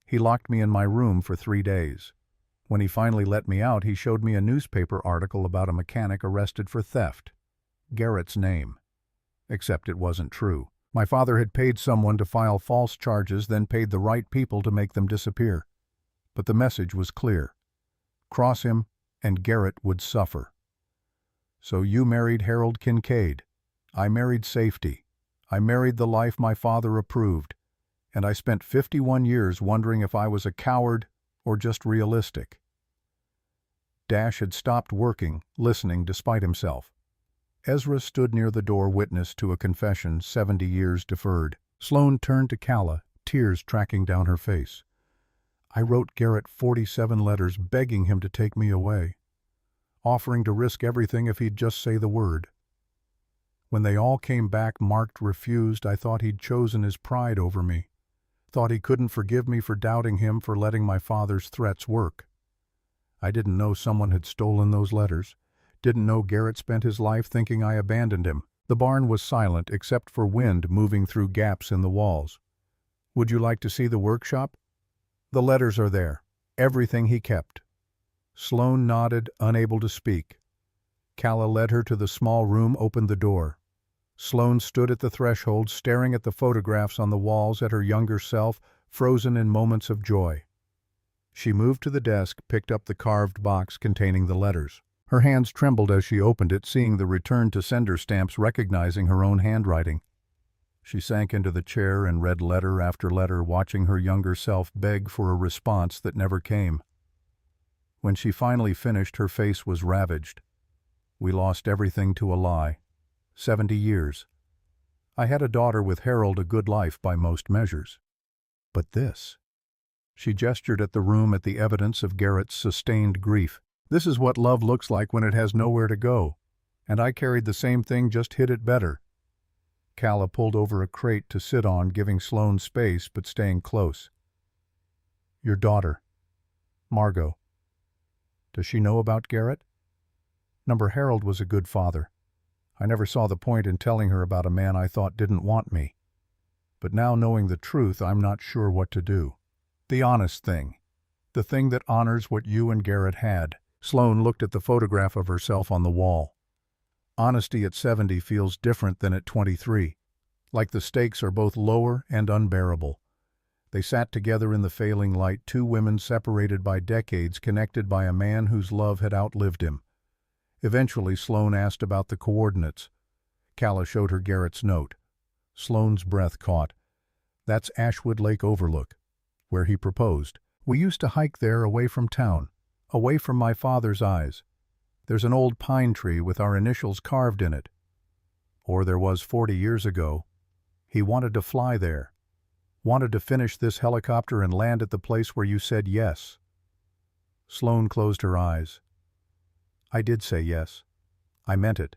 He locked me in my room for 3 days. When he finally let me out, he showed me a newspaper article about a mechanic arrested for theft. Garrett's name. Except it wasn't true. My father had paid someone to file false charges, then paid the right people to make them disappear. But the message was clear. Cross him, and Garrett would suffer. So you married Harold Kincaid. I married safety. I married the life my father approved. And I spent 51 years wondering if I was a coward or just realistic. Dash had stopped working, listening despite himself. Ezra stood near the door, witness to a confession 70 years deferred. Sloan turned to Calla, tears tracking down her face. I wrote Garrett 47 letters begging him to take me away, offering to risk everything if he'd just say the word. When they all came back marked refused, I thought he'd chosen his pride over me. Thought he couldn't forgive me for doubting him, for letting my father's threats work. I didn't know someone had stolen those letters. Didn't know Garrett spent his life thinking I abandoned him. The barn was silent except for wind moving through gaps in the walls. Would you like to see the workshop? The letters are there. Everything he kept. Sloane nodded, unable to speak. Calla led her to the small room, opened the door. Sloane stood at the threshold, staring at the photographs on the walls, at her younger self, frozen in moments of joy. She moved to the desk, picked up the carved box containing the letters. Her hands trembled as she opened it, seeing the return to sender stamps, recognizing her own handwriting. She sank into the chair and read letter after letter, watching her younger self beg for a response that never came. When she finally finished, her face was ravaged. We lost everything to a lie. 70 years. I had a daughter with Harold, a good life by most measures. But this. She gestured at the room, at the evidence of Garrett's sustained grief. This is what love looks like when it has nowhere to go. And I carried the same thing, just hid it better. Calla pulled over a crate to sit on, giving Sloane space but staying close. Your daughter, Margot. Does she know about Garrett? Number Harold was a good father. I never saw the point in telling her about a man I thought didn't want me. But now, knowing the truth, I'm not sure what to do. The honest thing. The thing that honors what you and Garrett had. Sloane looked at the photograph of herself on the wall. Honesty at 70 feels different than at 23. Like the stakes are both lower and unbearable. They sat together in the failing light, two women separated by decades, connected by a man whose love had outlived him. Eventually, Sloane asked about the coordinates. Calla showed her Garrett's note. Sloane's breath caught. That's Ashwood Lake Overlook, where he proposed. We used to hike there, away from town, away from my father's eyes. There's an old pine tree with our initials carved in it. Or there was 40 years ago. He wanted to fly there. Wanted to finish this helicopter and land at the place where you said yes. Sloane closed her eyes. I did say yes. I meant it.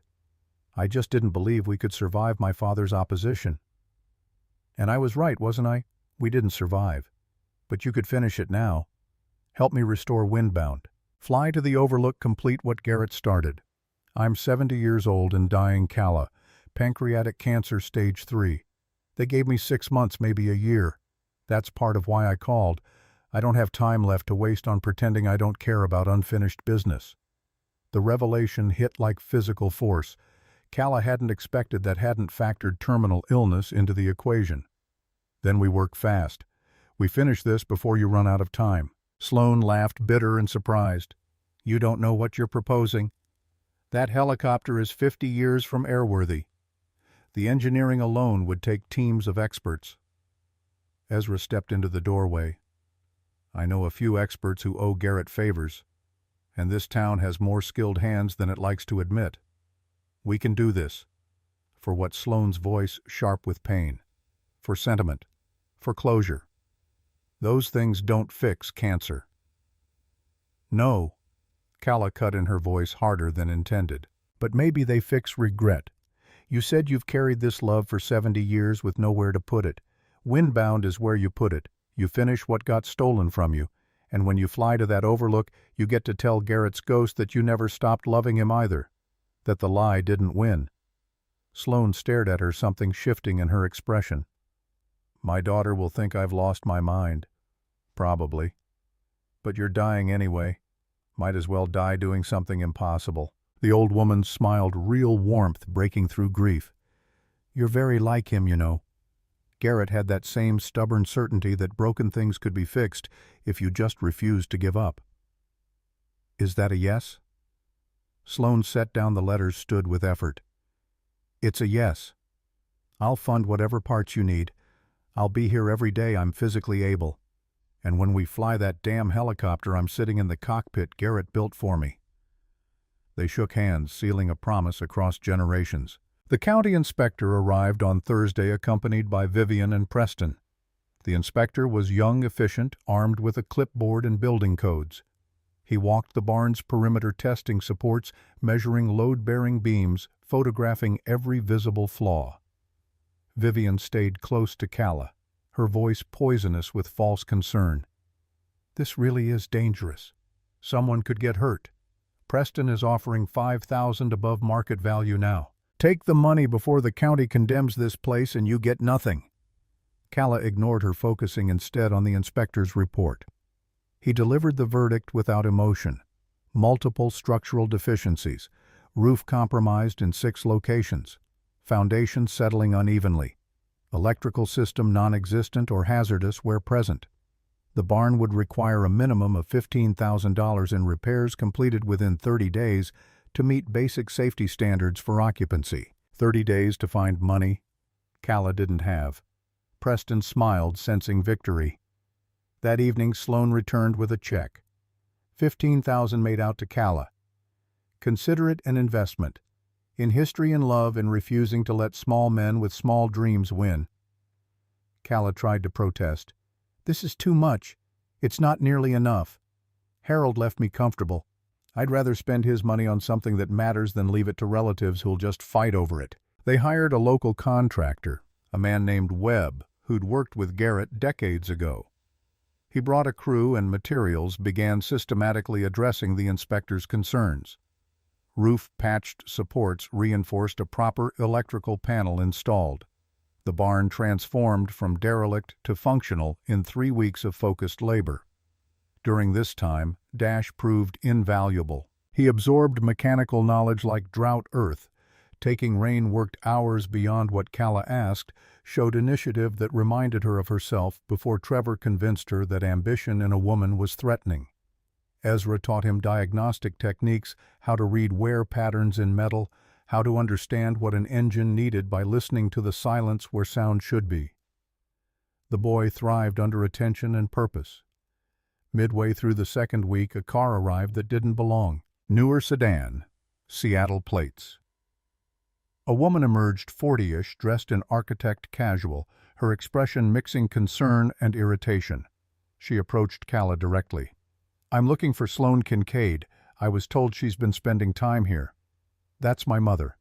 I just didn't believe we could survive my father's opposition. And I was right, wasn't I? We didn't survive. But you could finish it now. Help me restore Windbound. Fly to the Overlook, complete what Garrett started. I'm 70 years old and dying, Calla. Pancreatic cancer, stage 3. They gave me 6 months, maybe a year. That's part of why I called. I don't have time left to waste on pretending I don't care about unfinished business. The revelation hit like physical force. Calla hadn't expected that, hadn't factored terminal illness into the equation. Then we work fast. We finish this before you run out of time. Sloane laughed, bitter and surprised. You don't know what you're proposing. That helicopter is 50 years from airworthy. The engineering alone would take teams of experts. Ezra stepped into the doorway. I know a few experts who owe Garrett favors, and this town has more skilled hands than it likes to admit. We can do this. For what? Sloane's voice sharp with pain. For sentiment. For closure. Those things don't fix cancer. No. Calla cut in, her voice harder than intended. But maybe they fix regret. You said you've carried this love for 70 years with nowhere to put it. Windbound is where you put it. You finish what got stolen from you. And when you fly to that overlook, you get to tell Garrett's ghost that you never stopped loving him either. That the lie didn't win. Sloane stared at her, something shifting in her expression. My daughter will think I've lost my mind. Probably. But you're dying anyway. Might as well die doing something impossible. The old woman smiled, real warmth breaking through grief. You're very like him, you know. Garrett had that same stubborn certainty that broken things could be fixed if you just refused to give up. Is that a yes? Sloane set down the letters, stood with effort. It's a yes. I'll fund whatever parts you need. I'll be here every day I'm physically able. And when we fly that damn helicopter, I'm sitting in the cockpit Garrett built for me. They shook hands, sealing a promise across generations. The county inspector arrived on Thursday, accompanied by Vivian and Preston. The inspector was young, efficient, armed with a clipboard and building codes. He walked the barn's perimeter, testing supports, measuring load-bearing beams, photographing every visible flaw. Vivian stayed close to Calla, her voice poisonous with false concern. "This really is dangerous. Someone could get hurt. Preston is offering $5,000 above market value now. Take the money before the county condemns this place and you get nothing." Calla ignored her, focusing instead on the inspector's report. He delivered the verdict without emotion. Multiple structural deficiencies, roof compromised in 6 locations, foundation settling unevenly, electrical system non-existent or hazardous where present. The barn would require a minimum of $15,000 in repairs completed within 30 days to meet basic safety standards for occupancy. 30 days to find money Calla didn't have. Preston smiled, sensing victory. That evening, Sloan returned with a check. $15,000 made out to Calla. "Consider it an investment. In history and love, in refusing to let small men with small dreams win." Calla tried to protest. "This is too much. It's not nearly enough. Harold left me comfortable. I'd rather spend his money on something that matters than leave it to relatives who'll just fight over it." They hired a local contractor, a man named Webb, who'd worked with Garrett decades ago. He brought a crew and materials, began systematically addressing the inspector's concerns. Roof-patched supports reinforced, a proper electrical panel installed. The barn transformed from derelict to functional in 3 weeks of focused labor. During this time, Dash proved invaluable. He absorbed mechanical knowledge like drought earth. Taking rain worked hours beyond what Calla asked, showed initiative that reminded her of herself before Trevor convinced her that ambition in a woman was threatening. Ezra taught him diagnostic techniques, how to read wear patterns in metal, how to understand what an engine needed by listening to the silence where sound should be. The boy thrived under attention and purpose. Midway through the 2nd week, a car arrived that didn't belong. Newer sedan, Seattle plates. A woman emerged, 40-ish, dressed in architect casual, her expression mixing concern and irritation. She approached Calla directly. "I'm looking for Sloan Kincaid. I was told she's been spending time here." "That's my mother.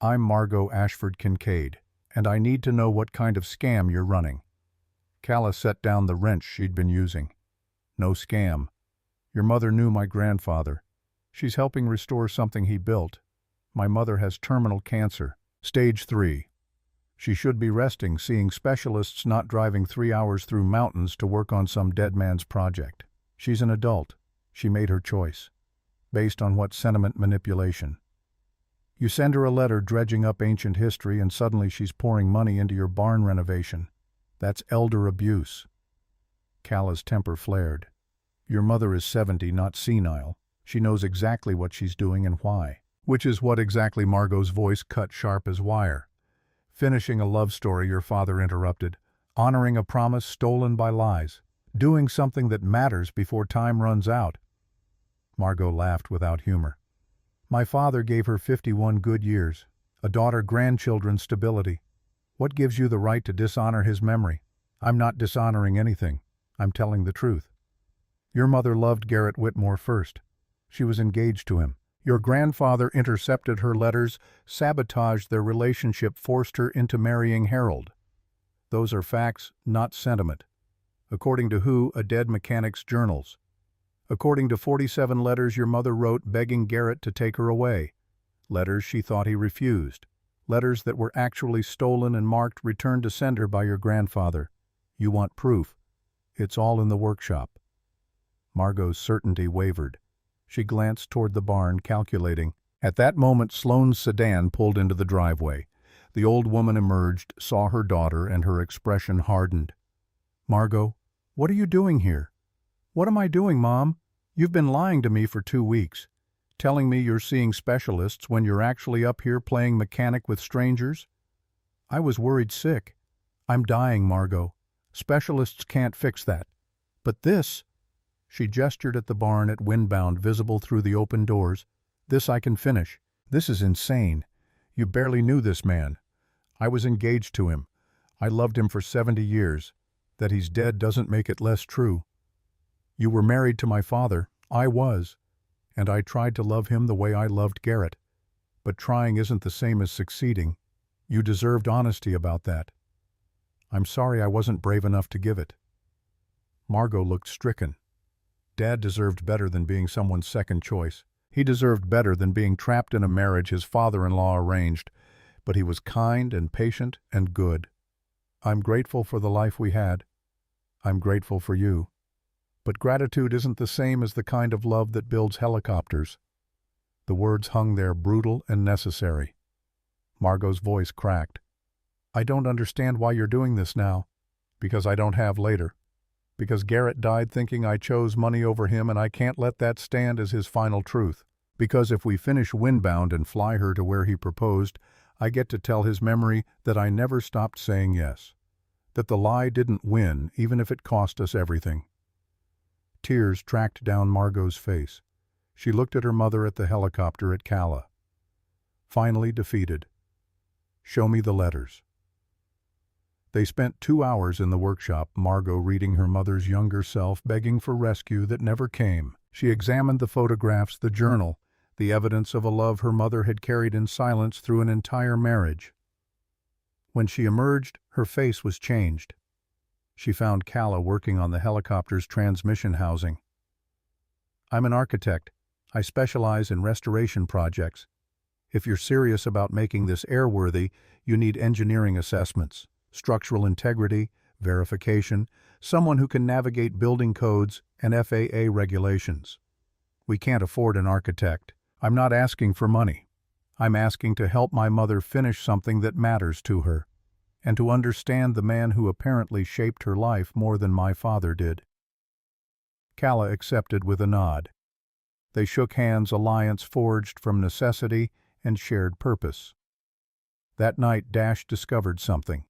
I'm Margot Ashford Kincaid, and I need to know what kind of scam you're running." Calla set down the wrench she'd been using. "No scam. Your mother knew my grandfather. She's helping restore something he built. My mother has terminal cancer, stage 3. She should be resting, seeing specialists, not driving 3 hours through mountains to work on some dead man's project. She's an adult. She made her choice. Based on what sentiment manipulation? You send her a letter dredging up ancient history and suddenly she's pouring money into your barn renovation. That's elder abuse." Calla's temper flared. "Your mother is 70, not senile. She knows exactly what she's doing and why." "Which is what exactly?" Margot's voice cut sharp as wire. "Finishing a love story," your father interrupted. "Honoring a promise stolen by lies. Doing something that matters before time runs out." Margot laughed without humor. "My father gave her 51 good years. A daughter, grandchildren, stability. What gives you the right to dishonor his memory?" "I'm not dishonoring anything. I'm telling the truth. Your mother loved Garrett Whitmore first. She was engaged to him. Your grandfather intercepted her letters, sabotaged their relationship, forced her into marrying Harold. Those are facts, not sentiment. According to who? A dead mechanic's journals. According to 47 letters your mother wrote begging Garrett to take her away. Letters she thought he refused. Letters that were actually stolen and marked returned to sender by your grandfather. You want proof. It's all in the workshop." Margot's certainty wavered. She glanced toward the barn, calculating. At that moment, Sloan's sedan pulled into the driveway. The old woman emerged, saw her daughter, and her expression hardened. "Margot, what are you doing here?" "What am I doing, Mom? You've been lying to me for 2 weeks. Telling me you're seeing specialists when you're actually up here playing mechanic with strangers." "I was worried sick. I'm dying, Margot. Specialists can't fix that. But this..." She gestured at the barn at Windbound, visible through the open doors. "This I can finish. This is insane. You barely knew this man. I was engaged to him. I loved him for 70 years. That he's dead doesn't make it less true. You were married to my father. I was. And I tried to love him the way I loved Garrett. But trying isn't the same as succeeding. You deserved honesty about that. I'm sorry I wasn't brave enough to give it. Margot looked stricken. Dad deserved better than being someone's second choice. He deserved better than being trapped in a marriage his father-in-law arranged, but he was kind and patient and good. I'm grateful for the life we had. I'm grateful for you. But gratitude isn't the same as the kind of love that builds helicopters. The words hung there brutal and necessary. Margot's voice cracked. I don't understand why you're doing this now. Because I don't have later. Because Garrett died thinking I chose money over him and I can't let that stand as his final truth. Because if we finish Windbound and fly her to where he proposed, I get to tell his memory that I never stopped saying yes. That the lie didn't win, even if it cost us everything. Tears tracked down Margot's face. She looked at her mother at the helicopter at Calla. Finally defeated. Show me the letters. They spent 2 hours in the workshop, Margot reading her mother's younger self, begging for rescue that never came. She examined the photographs, the journal, the evidence of a love her mother had carried in silence through an entire marriage. When she emerged, her face was changed. She found Calla working on the helicopter's transmission housing. I'm an architect. I specialize in restoration projects. If you're serious about making this airworthy, you need engineering assessments, structural integrity, verification, someone who can navigate building codes and FAA regulations. We can't afford an architect. I'm not asking for money. I'm asking to help my mother finish something that matters to her, and to understand the man who apparently shaped her life more than my father did. Calla accepted with a nod. They shook hands, alliance forged from necessity and shared purpose. That night Dash discovered something.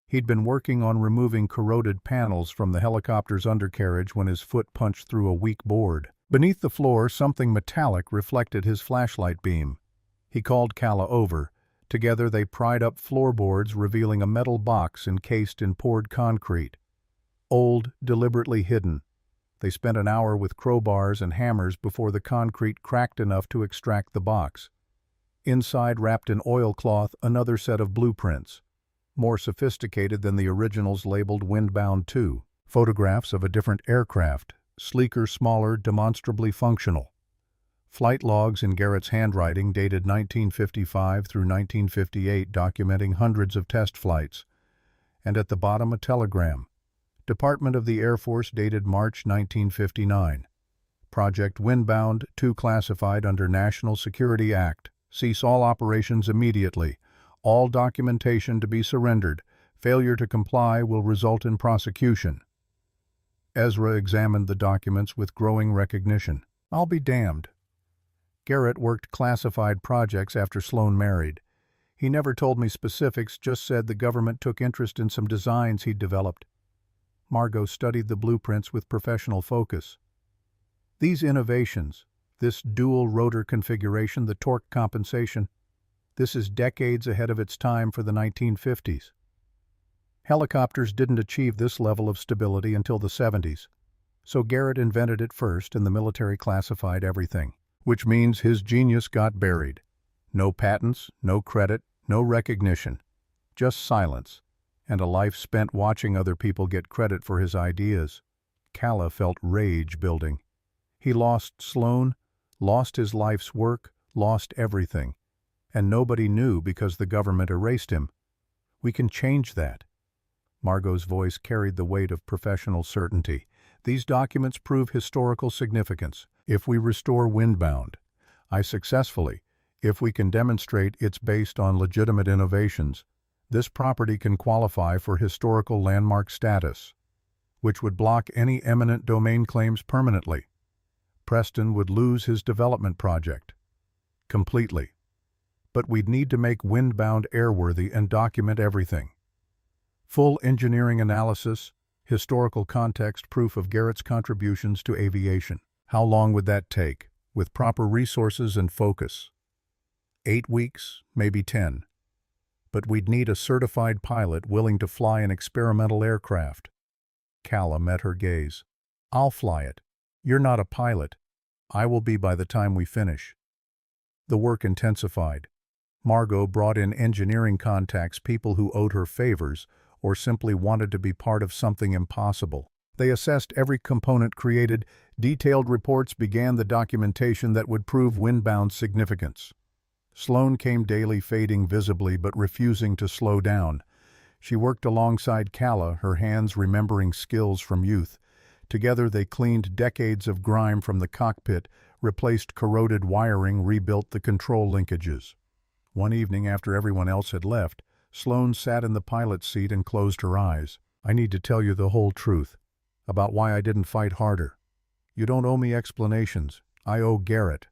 He'd been working on removing corroded panels from the helicopter's undercarriage when his foot punched through a weak board. Beneath the floor, something metallic reflected his flashlight beam. He called Calla over. Together they pried up floorboards, revealing a metal box encased in poured concrete. Old, deliberately hidden. They spent an hour with crowbars and hammers before the concrete cracked enough to extract the box. Inside, wrapped in oilcloth, another set of blueprints. More sophisticated than the originals labeled Windbound 2. Photographs of a different aircraft, sleeker, smaller, demonstrably functional. Flight logs in Garrett's handwriting dated 1955 through 1958 documenting hundreds of test flights. And at the bottom a telegram. Department of the Air Force dated March 1959. Project Windbound 2 classified under National Security Act. Cease all operations immediately. All documentation to be surrendered. Failure to comply will result in prosecution. Ezra examined the documents with growing recognition. I'll be damned. Garrett worked classified projects after Sloan married. He never told me specifics, just said the government took interest in some designs he'd developed. Margot studied the blueprints with professional focus. These innovations, this dual rotor configuration, the torque compensation, this is decades ahead of its time for the 1950s. Helicopters didn't achieve this level of stability until the 70s. So Garrett invented it first and the military classified everything, which means his genius got buried. No patents, no credit, no recognition, just silence, and a life spent watching other people get credit for his ideas. Calla felt rage building. He lost Sloan, lost his life's work, lost everything. And nobody knew because the government erased him. We can change that. Margot's voice carried the weight of professional certainty. These documents prove historical significance. If we restore Windbound, if we can demonstrate it's based on legitimate innovations, this property can qualify for historical landmark status, which would block any eminent domain claims permanently. Preston would lose his development project completely. But we'd need to make Windbound airworthy and document everything. Full engineering analysis, historical context, proof of Garrett's contributions to aviation. How long would that take, with proper resources and focus? 8 weeks, maybe 10. But we'd need a certified pilot willing to fly an experimental aircraft. Calla met her gaze. I'll fly it. You're not a pilot. I will be by the time we finish. The work intensified. Margot brought in engineering contacts, people who owed her favors or simply wanted to be part of something impossible. They assessed every component created. Detailed reports began the documentation that would prove Windbound's significance. Sloane came daily, fading visibly but refusing to slow down. She worked alongside Calla, her hands remembering skills from youth. Together they cleaned decades of grime from the cockpit, replaced corroded wiring, rebuilt the control linkages. One evening after everyone else had left, Sloane sat in the pilot's seat and closed her eyes. "I need to tell you the whole truth about why I didn't fight harder. You don't owe me explanations. I owe Garrett.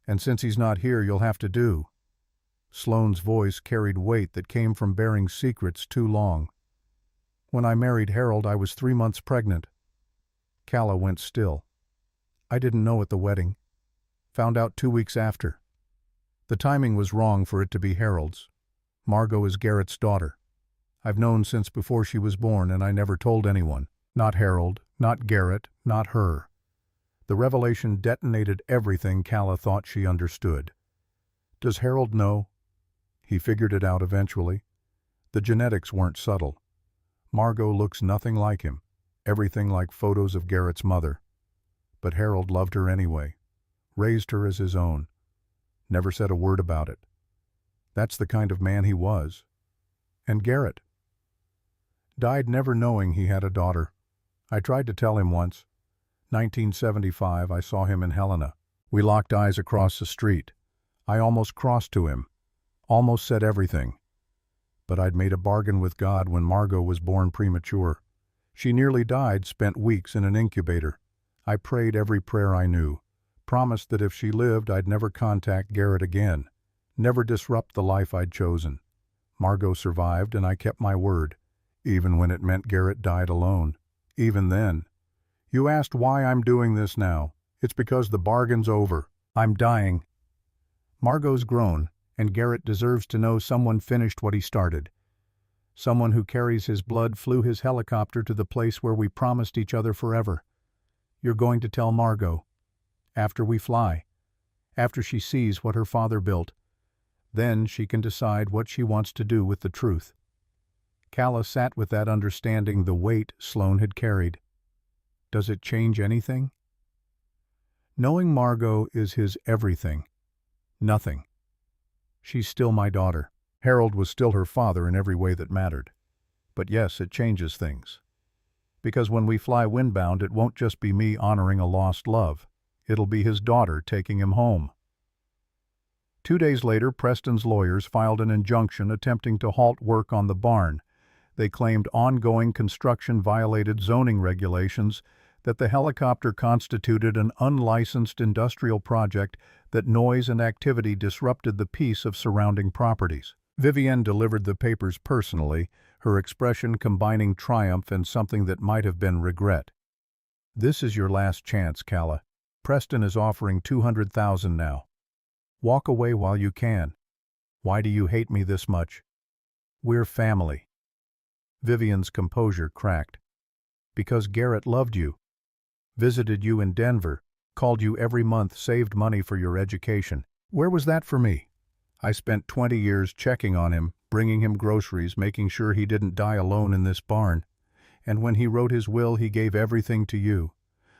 And since he's not here, you'll have to do." Sloane's voice carried weight that came from bearing secrets too long. "When I married Harold, I was 3 months pregnant." Calla went still. "I didn't know at the wedding. Found out 2 weeks after. The timing was wrong for it to be Harold's. Margot is Garrett's daughter. I've known since before she was born, and I never told anyone. Not Harold, not Garrett, not her." The revelation detonated everything Calla thought she understood. "Does Harold know?" "He figured it out eventually. The genetics weren't subtle. Margot looks nothing like him, everything like photos of Garrett's mother. But Harold loved her anyway, raised her as his own, never said a word about it. That's the kind of man he was. And Garrett died never knowing he had a daughter. I tried to tell him once. 1975, I saw him in Helena. We locked eyes across the street. I almost crossed to him, almost said everything. But I'd made a bargain with God when Margot was born premature. She nearly died, spent weeks in an incubator. I prayed every prayer I knew, promised that if she lived, I'd never contact Garrett again, never disrupt the life I'd chosen. Margot survived, and I kept my word, even when it meant Garrett died alone. Even then. You asked why I'm doing this now. It's because the bargain's over. I'm dying. Margot's grown, and Garrett deserves to know someone finished what he started. Someone who carries his blood, flew his helicopter to the place where we promised each other forever. You're going to tell Margot. After we fly. After she sees what her father built. Then she can decide what she wants to do with the truth." Calla sat with that understanding, the weight Sloane had carried. Does it change anything? Knowing Margot is his everything. Nothing. She's still my daughter. Harold was still her father in every way that mattered. But yes, it changes things. Because when we fly Windbound, it won't just be me honoring a lost love. It'll be his daughter taking him home. 2 days later, Preston's lawyers filed an injunction attempting to halt work on the barn. They claimed ongoing construction violated zoning regulations, that the helicopter constituted an unlicensed industrial project, that noise and activity disrupted the peace of surrounding properties. Vivienne delivered the papers personally, her expression combining triumph and something that might have been regret. "This is your last chance, Calla. Preston is offering $200,000 now. Walk away while you can. Why do you hate me this much? We're family." Vivienne's composure cracked. "Because Garrett loved you. Visited you in Denver, called you every month, saved money for your education. Where was that for me? I spent 20 years checking on him, bringing him groceries, making sure he didn't die alone in this barn. And when he wrote his will, he gave everything to you.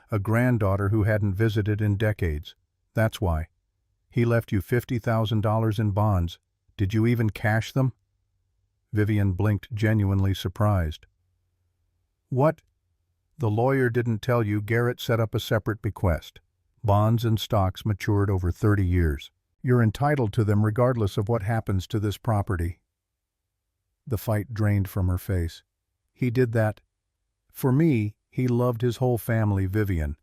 A granddaughter who hadn't visited in decades. That's why. He left you $50,000 in bonds. Did you even cash them?" Vivienne blinked, genuinely surprised. "What? The lawyer didn't tell you Garrett set up a separate bequest. Bonds and stocks matured over 30 years. You're entitled to them regardless of what happens to this property." The fight drained from her face. "He did that. For me, he loved his whole family, Vivienne.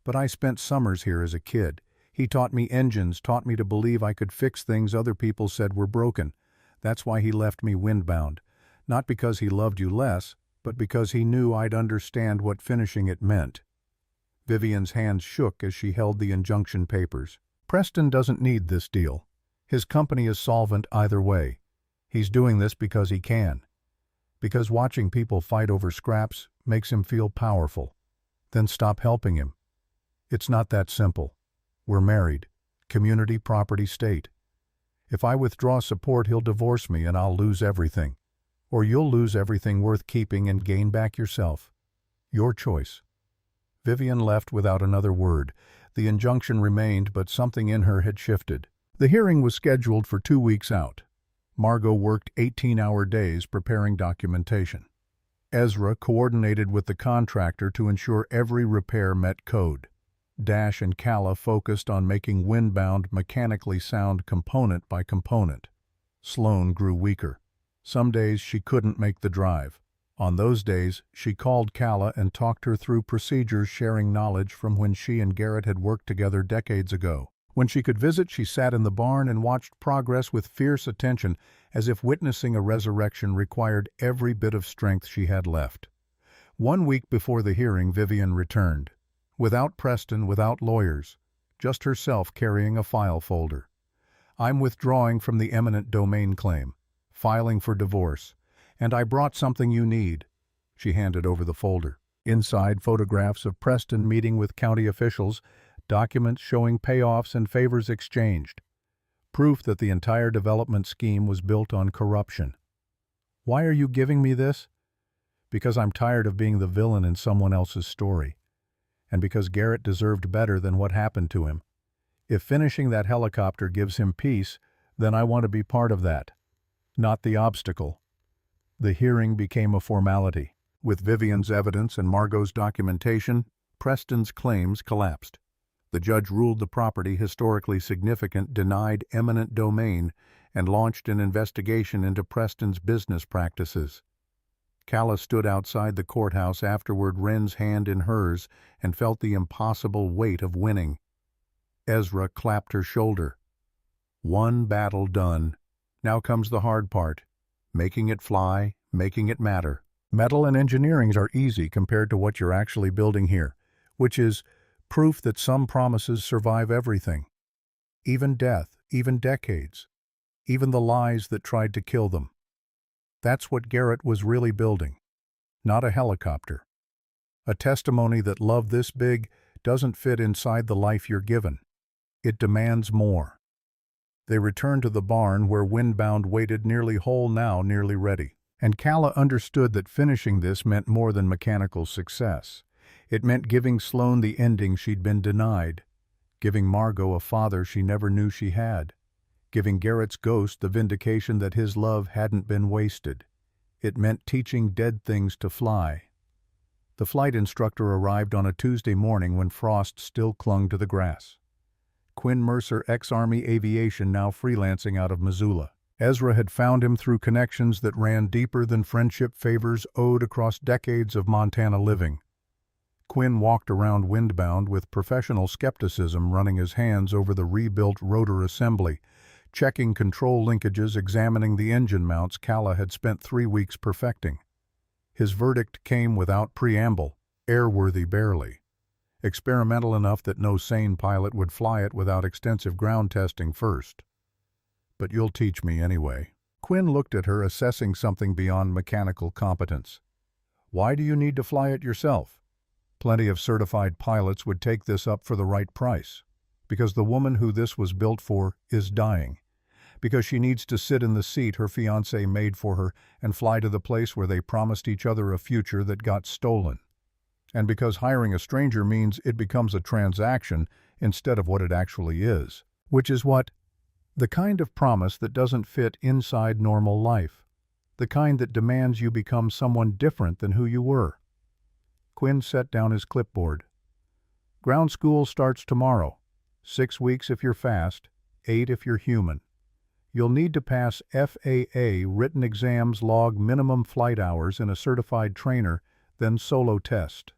But I spent summers here as a kid. He taught me engines, taught me to believe I could fix things other people said were broken. That's why he left me Windbound. Not because he loved you less, but because he knew I'd understand what finishing it meant." Vivienne's hands shook as she held the injunction papers. "Preston doesn't need this deal. His company is solvent either way. He's doing this because he can. Because watching people fight over scraps makes him feel powerful. Then stop helping him. It's not that simple. We're married. community property state. If I withdraw support, he'll divorce me and I'll lose everything. Or you'll lose everything worth keeping and gain back yourself. Your choice. Vivian left without another word. The injunction remained, but something in her had shifted. The hearing was scheduled for 2 weeks out. Margot worked 18-hour days preparing documentation. Ezra coordinated with the contractor to ensure every repair met code. Dash and Calla focused on making Windbound mechanically sound component by component. Sloane grew weaker. Some days she couldn't make the drive. On those days, she called Calla and talked her through procedures, sharing knowledge from when she and Garrett had worked together decades ago. When she could visit, she sat in the barn and watched progress with fierce attention, as if witnessing a resurrection required every bit of strength she had left. 1 week before the hearing, Vivian returned. Without Preston, without lawyers, just herself carrying a file folder. I'm withdrawing from the eminent domain claim, filing for divorce, and I brought something you need. She handed over the folder. Inside, photographs of Preston meeting with county officials, documents showing payoffs and favors exchanged. Proof that the entire development scheme was built on corruption. Why are you giving me this? Because I'm tired of being the villain in someone else's story. And because Garrett deserved better than what happened to him. If finishing that helicopter gives him peace, then I want to be part of that, not the obstacle. The hearing became a formality. With Vivian's evidence and Margot's documentation, Preston's claims collapsed. The judge ruled the property historically significant, denied eminent domain, and launched an investigation into Preston's business practices. Calla stood outside the courthouse afterward, Wren's hand in hers, and felt the impossible weight of winning. Ezra clapped her shoulder. One battle done. Now comes the hard part. Making it fly, making it matter. Metal and engineering are easy compared to what you're actually building here, which is proof that some promises survive everything. Even death, even decades, even the lies that tried to kill them. That's what Garrett was really building. Not a helicopter. A testimony that love this big doesn't fit inside the life you're given. It demands more. They returned to the barn where Windbound waited, nearly whole now, nearly ready. And Calla understood that finishing this meant more than mechanical success. It meant giving Sloane the ending she'd been denied, giving Margot a father she never knew she had, giving Garrett's ghost the vindication that his love hadn't been wasted. It meant teaching dead things to fly. The flight instructor arrived on a Tuesday morning when Frost still clung to the grass. Quinn Mercer, ex-Army aviation, now freelancing out of Missoula. Ezra had found him through connections that ran deeper than friendship favors owed across decades of Montana living. Quinn walked around Windbound with professional skepticism, running his hands over the rebuilt rotor assembly, checking control linkages, examining the engine mounts Calla had spent 3 weeks perfecting. His verdict came without preamble, airworthy barely. Experimental enough that no sane pilot would fly it without extensive ground testing first. But you'll teach me anyway. Quinn looked at her, assessing something beyond mechanical competence. Why do you need to fly it yourself? Plenty of certified pilots would take this up for the right price. Because the woman who this was built for is dying. Because she needs to sit in the seat her fiancé made for her and fly to the place where they promised each other a future that got stolen. And because hiring a stranger means it becomes a transaction instead of what it actually is. Which is what? The kind of promise that doesn't fit inside normal life. The kind that demands you become someone different than who you were. Quinn set down his clipboard. Ground school starts tomorrow. 6 weeks if you're fast, 8 if you're human. You'll need to pass FAA written exams, log minimum flight hours in a certified trainer, then solo test.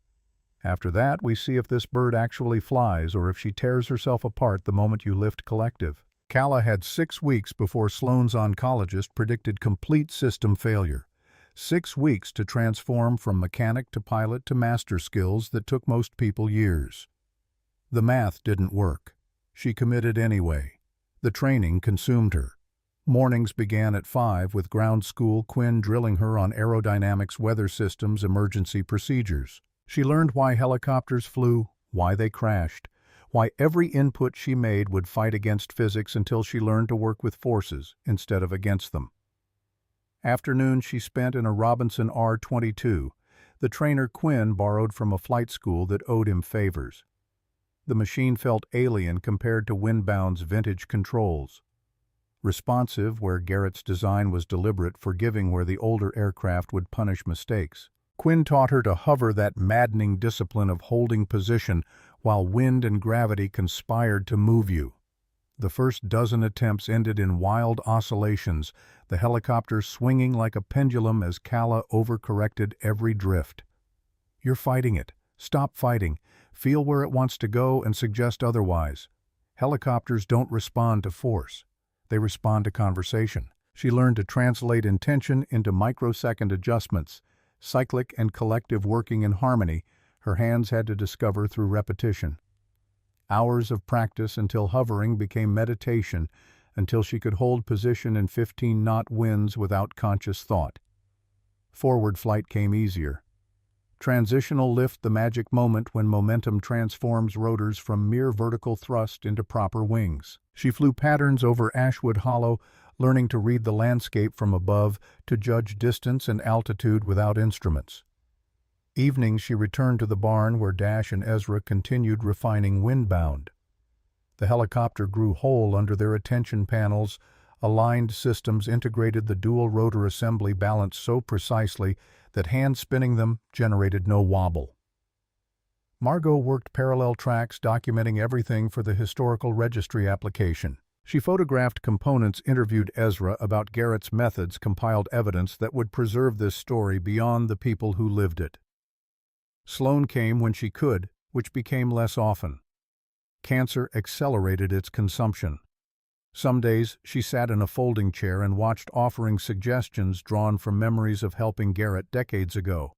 After that, we see if this bird actually flies or if she tears herself apart the moment you lift collective. Calla had 6 weeks before Sloane's oncologist predicted complete system failure. 6 weeks to transform from mechanic to pilot to master skills that took most people years. The math didn't work. She committed anyway. The training consumed her. Mornings began at 5 with ground school, Quinn drilling her on aerodynamics, weather systems, emergency procedures. She learned why helicopters flew, why they crashed, Why every input she made would fight against physics until she learned to work with forces instead of against them. Afternoons she spent in a Robinson R-22, the trainer Quinn borrowed from a flight school that owed him favors. The machine felt alien compared to Windbound's vintage controls. Responsive where Garrett's design was deliberate, forgiving where the older aircraft would punish mistakes. Quinn taught her to hover, that maddening discipline of holding position while wind and gravity conspired to move you. The first dozen attempts ended in wild oscillations, the helicopter swinging like a pendulum as Calla overcorrected every drift. "You're fighting it. Stop fighting. Feel where it wants to go and suggest otherwise. Helicopters don't respond to force. They respond to conversation." She learned to translate intention into microsecond adjustments, cyclic and collective working in harmony her hands had to discover through repetition. Hours of practice until hovering became meditation, until she could hold position in 15-knot winds without conscious thought. Forward flight came easier. Transitional lift, the magic moment when momentum transforms rotors from mere vertical thrust into proper wings. She flew patterns over Ashwood Hollow, learning to read the landscape from above, to judge distance and altitude without instruments. Evenings she returned to the barn where Dash and Ezra continued refining Windbound. The helicopter grew whole under their attention panels. Aligned systems integrated the dual rotor assembly balanced so precisely that hand spinning them generated no wobble. Margot worked parallel tracks, documenting everything for the historical registry application. She photographed components, interviewed Ezra about Garrett's methods, compiled evidence that would preserve this story beyond the people who lived it. Sloan came when she could, which became less often. Cancer accelerated its consumption. Some days she sat in a folding chair and watched, offering suggestions drawn from memories of helping Garrett decades ago.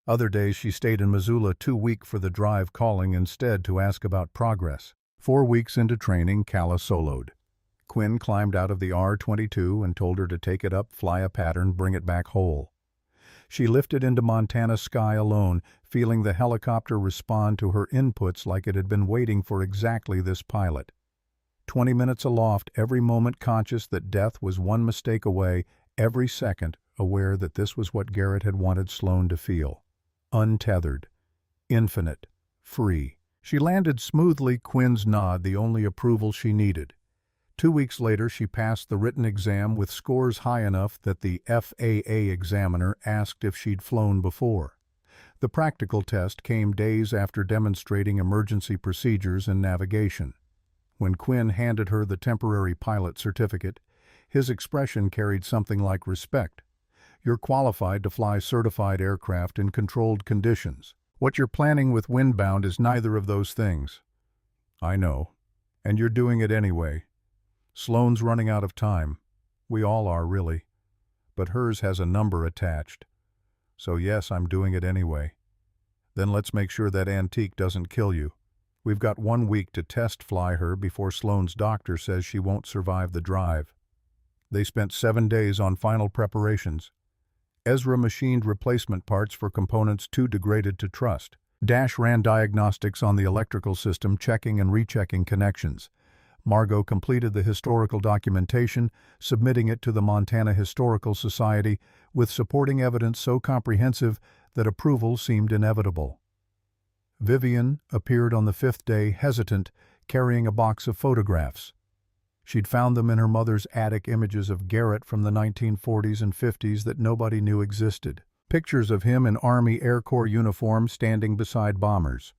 Other days she stayed in Missoula, too weak for the drive, calling instead to ask about progress. 4 weeks into training, Calla soloed. Quinn climbed out of the R-22 and told her to take it up, fly a pattern, bring it back whole. She lifted into Montana sky alone, feeling the helicopter respond to her inputs like it had been waiting for exactly this pilot. 20 minutes aloft, every moment conscious that death was one mistake away, every second aware that this was what Garrett had wanted Sloan to feel. Untethered, infinite, free. She landed smoothly, Quinn's nod the only approval she needed. 2 weeks later she passed the written exam with scores high enough that the FAA examiner asked if she'd flown before. The practical test came days after demonstrating emergency procedures and navigation. When Quinn handed her the temporary pilot certificate, his expression carried something like respect. "You're qualified to fly certified aircraft in controlled conditions. What you're planning with Windbound is neither of those things." "I know. And you're doing it anyway. Sloan's running out of time. We all are, really. But hers has a number attached. So yes, I'm doing it anyway. Then let's make sure that antique doesn't kill you. We've got 1 week to test fly her before Sloan's doctor says she won't survive the drive." They spent 7 days on final preparations. Ezra machined replacement parts for components too degraded to trust. Dash ran diagnostics on the electrical system, checking and rechecking connections. Margot completed the historical documentation, submitting it to the Montana Historical Society with supporting evidence so comprehensive that approval seemed inevitable. Vivian appeared on the 5th day, hesitant, carrying a box of photographs. She'd found them in her mother's attic, images of Garrett from the 1940s and 50s that nobody knew existed. Pictures of him in Army Air Corps uniform standing beside bombers.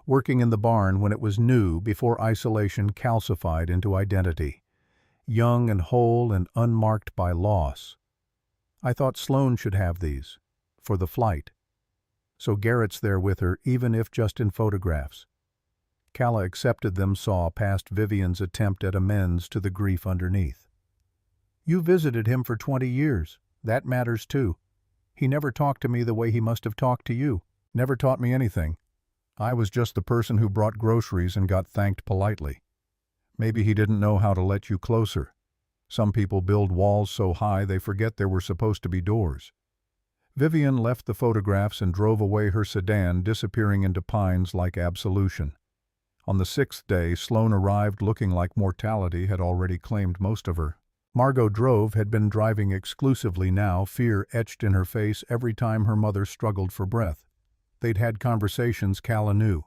Working in the barn when it was new, before isolation calcified into identity. Young and whole and unmarked by loss. I thought Sloan should have these, for the flight. So Garrett's there with her, even if just in photographs. Calla accepted them, saw past Vivian's attempt at amends to the grief underneath. "You visited him for 20 years. That matters too. He never talked to me the way he must have talked to you. Never taught me anything. I was just the person who brought groceries and got thanked politely. Maybe he didn't know how to let you closer. Some people build walls so high they forget there were supposed to be doors." Vivian left the photographs and drove away her sedan, disappearing into pines like absolution. On the 6th day, Sloane arrived looking like mortality had already claimed most of her. Margot drove, had been driving exclusively now, fear etched in her face every time her mother struggled for breath. They'd had conversations Calla knew.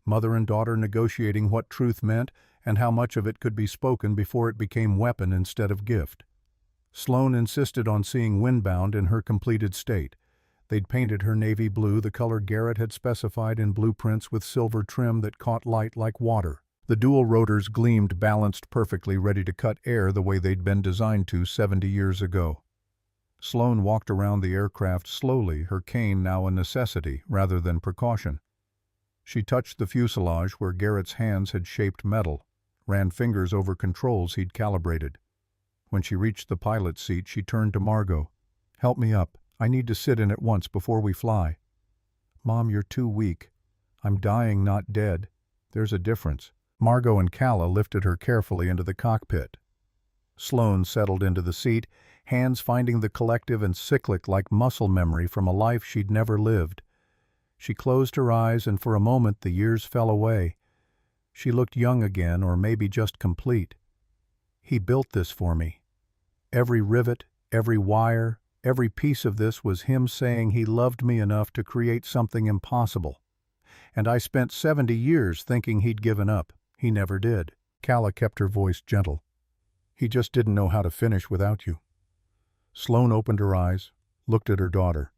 Mother and daughter negotiating what truth meant and how much of it could be spoken before it became weapon instead of gift. Sloane insisted on seeing Windbound in her completed state. They'd painted her navy blue, the color Garrett had specified in blueprints, with silver trim that caught light like water. The dual rotors gleamed, balanced perfectly, ready to cut air the way they'd been designed to 70 years ago. Sloane walked around the aircraft slowly, her cane now a necessity rather than precaution. She touched the fuselage where Garrett's hands had shaped metal, ran fingers over controls he'd calibrated. When she reached the pilot's seat, she turned to Margot. "Help me up. I need to sit in at once before we fly." "Mom, you're too weak. I'm dying, not dead. There's a difference." Margot and Calla lifted her carefully into the cockpit. Sloane settled into the seat, hands finding the collective and cyclic like muscle memory from a life she'd never lived. She closed her eyes, and for a moment the years fell away. She looked young again, or maybe just complete. "He built this for me. Every rivet, every wire, every piece of this was him saying he loved me enough to create something impossible. And I spent 70 years thinking he'd given up. He never did." Calla kept her voice gentle. "He just didn't know how to finish without you." Sloane opened her eyes, looked at her daughter.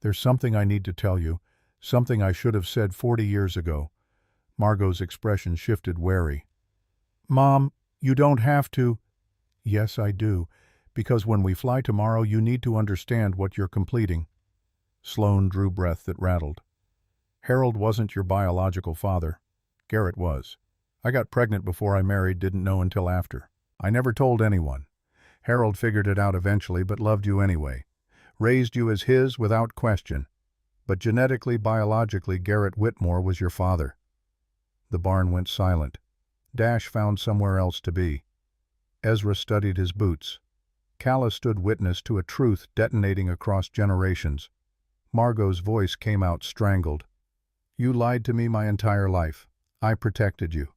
"There's something I need to tell you, something I should have said 40 years ago." Margot's expression shifted, wary. "Mom, you don't have to." "Yes, I do, because when we fly tomorrow you need to understand what you're completing." Sloane drew breath that rattled. "Harold wasn't your biological father. Garrett was. I got pregnant before I married, didn't know until after. I never told anyone. Harold figured it out eventually, but loved you anyway. Raised you as his without question. But genetically, biologically, Garrett Whitmore was your father." The barn went silent. Dash found somewhere else to be. Ezra studied his boots. Calla stood witness to a truth detonating across generations. Margot's voice came out strangled. "You lied to me my entire life. I protected you.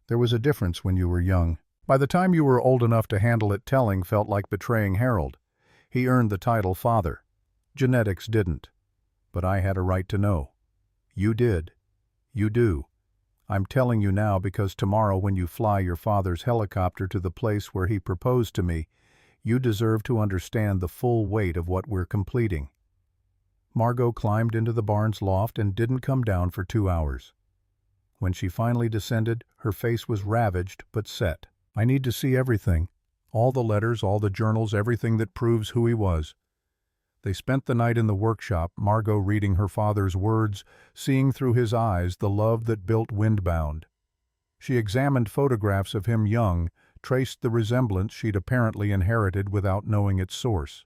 There was a difference when you were young. By the time you were old enough to handle it, telling felt like betraying Harold. He earned the title father. Genetics didn't. But I had a right to know. You did. You do. I'm telling you now because tomorrow when you fly your father's helicopter to the place where he proposed to me, you deserve to understand the full weight of what we're completing." Margot climbed into the barn's loft and didn't come down for 2 hours. When she finally descended, her face was ravaged but set. "I need to see everything. All the letters, all the journals, everything that proves who he was." They spent the night in the workshop, Margot reading her father's words, seeing through his eyes the love that built Windbound. She examined photographs of him young, traced the resemblance she'd apparently inherited without knowing its source.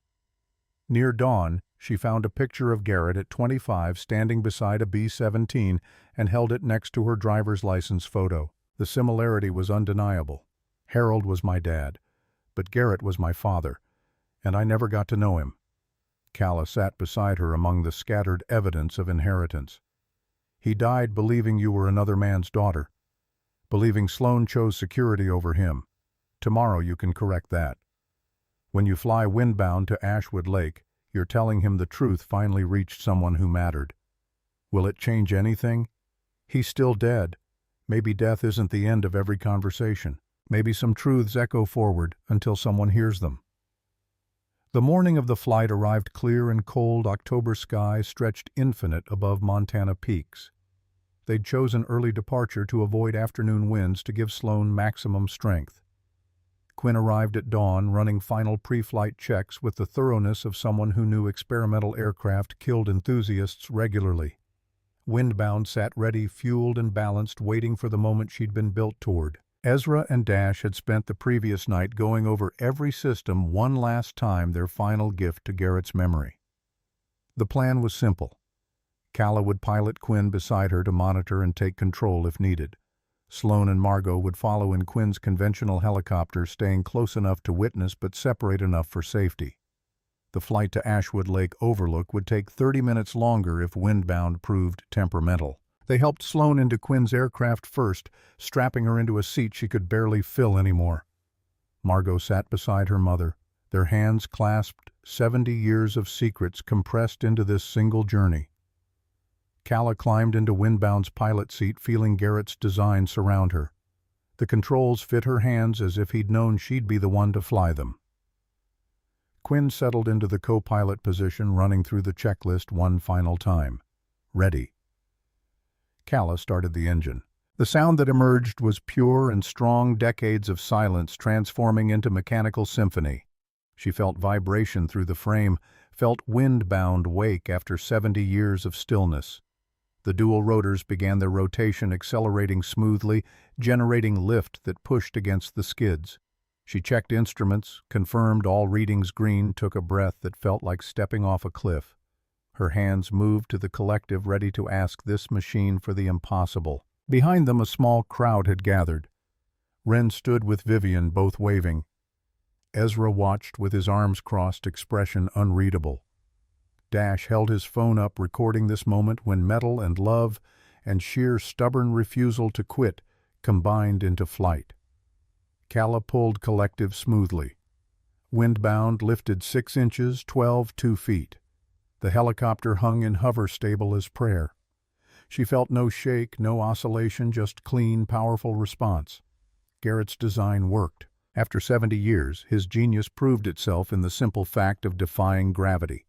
Near dawn, she found a picture of Garrett at 25 standing beside a B-17 and held it next to her driver's license photo. The similarity was undeniable. Harold was my dad, but Garrett was my father, and I never got to know him. Calla sat beside her among the scattered evidence of inheritance. "He died believing you were another man's daughter, believing Sloane chose security over him. Tomorrow you can correct that. When you fly Windbound to Ashwood Lake, you're telling him the truth finally reached someone who mattered. Will it change anything? He's still dead. Maybe death isn't the end of every conversation. Maybe some truths echo forward until someone hears them." The morning of the flight arrived clear and cold. October sky stretched infinite above Montana peaks. They'd chosen early departure to avoid afternoon winds to give Sloane maximum strength. Quinn arrived at dawn, running final pre-flight checks with the thoroughness of someone who knew experimental aircraft killed enthusiasts regularly. Windbound sat ready, fueled and balanced, waiting for the moment she'd been built toward. Ezra and Dash had spent the previous night going over every system one last time, their final gift to Garrett's memory. The plan was simple. Calla would pilot Quinn beside her to monitor and take control if needed. Sloane and Margot would follow in Quinn's conventional helicopter, staying close enough to witness but separate enough for safety. The flight to Ashwood Lake Overlook would take 30 minutes longer if Windbound proved temperamental. They helped Sloane into Quinn's aircraft first, strapping her into a seat she could barely fill anymore. Margot sat beside her mother, their hands clasped, 70 years of secrets compressed into this single journey. Calla climbed into Windbound's pilot seat, feeling Garrett's design surround her. The controls fit her hands as if he'd known she'd be the one to fly them. Quinn settled into the co-pilot position, running through the checklist one final time. Ready. Calla started the engine. The sound that emerged was pure and strong, decades of silence transforming into mechanical symphony. She felt vibration through the frame, felt Windbound wake after 70 years of stillness. The dual rotors began their rotation, accelerating smoothly, generating lift that pushed against the skids. She checked instruments, confirmed all readings green, took a breath that felt like stepping off a cliff. Her hands moved to the collective, ready to ask this machine for the impossible. Behind them, a small crowd had gathered. Wren stood with Vivian, both waving. Ezra watched with his arms crossed, expression unreadable. Dash held his phone up, recording this moment when metal and love and sheer stubborn refusal to quit combined into flight. Calla pulled collective smoothly. Windbound lifted 6 inches, 2 feet. The helicopter hung in hover, stable as prayer. She felt no shake, no oscillation, just clean, powerful response. Garrett's design worked. After 70 years, his genius proved itself in the simple fact of defying gravity.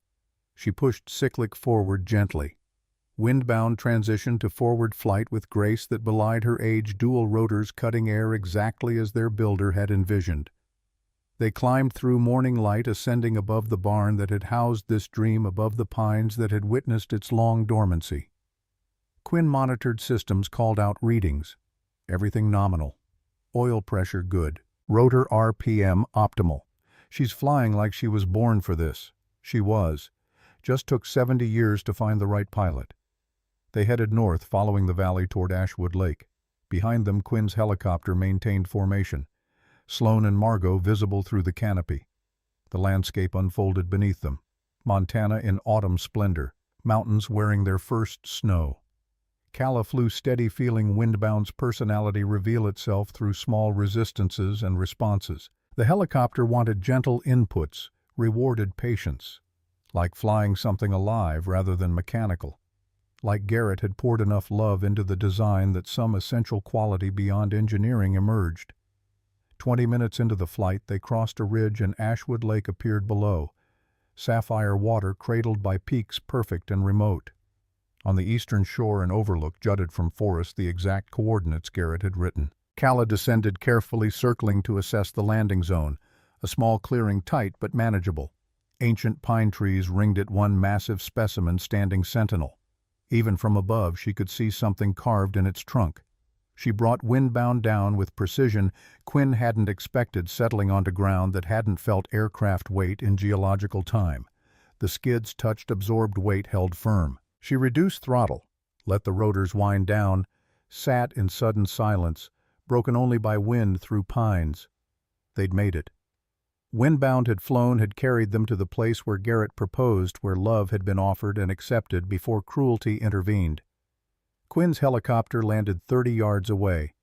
She pushed cyclic forward gently. Windbound transitioned to forward flight with grace that belied her age, dual rotors cutting air exactly as their builder had envisioned. They climbed through morning light, ascending above the barn that had housed this dream, above the pines that had witnessed its long dormancy. Quinn monitored systems, called out readings. Everything nominal. Oil pressure good. Rotor RPM optimal. She's flying like she was born for this. She was. Just took 70 years to find the right pilot. They headed north, following the valley toward Ashwood Lake. Behind them, Quinn's helicopter maintained formation. Sloane and Margot visible through the canopy. The landscape unfolded beneath them. Montana in autumn splendor, mountains wearing their first snow. Calla flew steady, feeling Windbound's personality reveal itself through small resistances and responses. The helicopter wanted gentle inputs, rewarded patience. Like flying something alive rather than mechanical. Like Garrett had poured enough love into the design that some essential quality beyond engineering emerged. 20 minutes into the flight, they crossed a ridge and Ashwood Lake appeared below. Sapphire water cradled by peaks perfect and remote. On the eastern shore, an overlook jutted from forest, the exact coordinates Garrett had written. Calla descended carefully, circling to assess the landing zone, a small clearing, tight but manageable. Ancient pine trees ringed it, one massive specimen standing sentinel. Even from above, she could see something carved in its trunk. She brought Windbound down with precision Quinn hadn't expected, settling onto ground that hadn't felt aircraft weight in geological time. The skids touched absorbed weight, held firm. She reduced throttle, let the rotors wind down, sat in sudden silence, broken only by wind through pines. They'd made it. Windbound had flown, had carried them to the place where Garrett proposed, where love had been offered and accepted before cruelty intervened. Quinn's helicopter landed 30 yards away.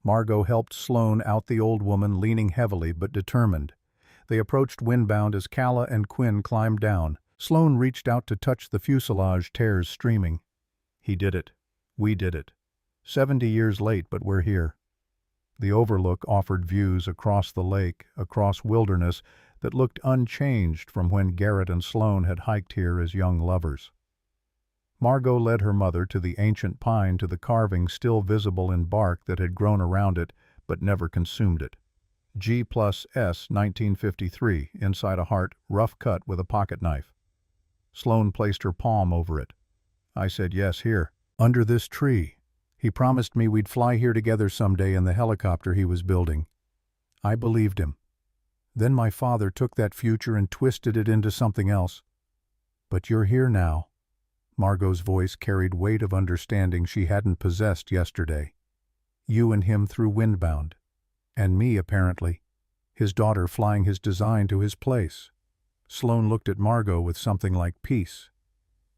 Margot helped Sloane out, the old woman leaning heavily but determined. They approached Windbound as Calla and Quinn climbed down. Sloane reached out to touch the fuselage, tears streaming. He did it. We did it. 70 years late, but we're here. The overlook offered views across the lake, across wilderness that looked unchanged from when Garrett and Sloane had hiked here as young lovers. Margot led her mother to the ancient pine, to the carving still visible in bark that had grown around it but never consumed it. G+S 1953, inside a heart, rough cut with a pocket knife. Sloane placed her palm over it. I said, yes, here, under this tree. He promised me we'd fly here together someday in the helicopter he was building. I believed him. Then my father took that future and twisted it into something else. But you're here now. Margot's voice carried weight of understanding she hadn't possessed yesterday. You and him through Windbound. And me, apparently. His daughter flying his design to his place. Sloane looked at Margot with something like peace.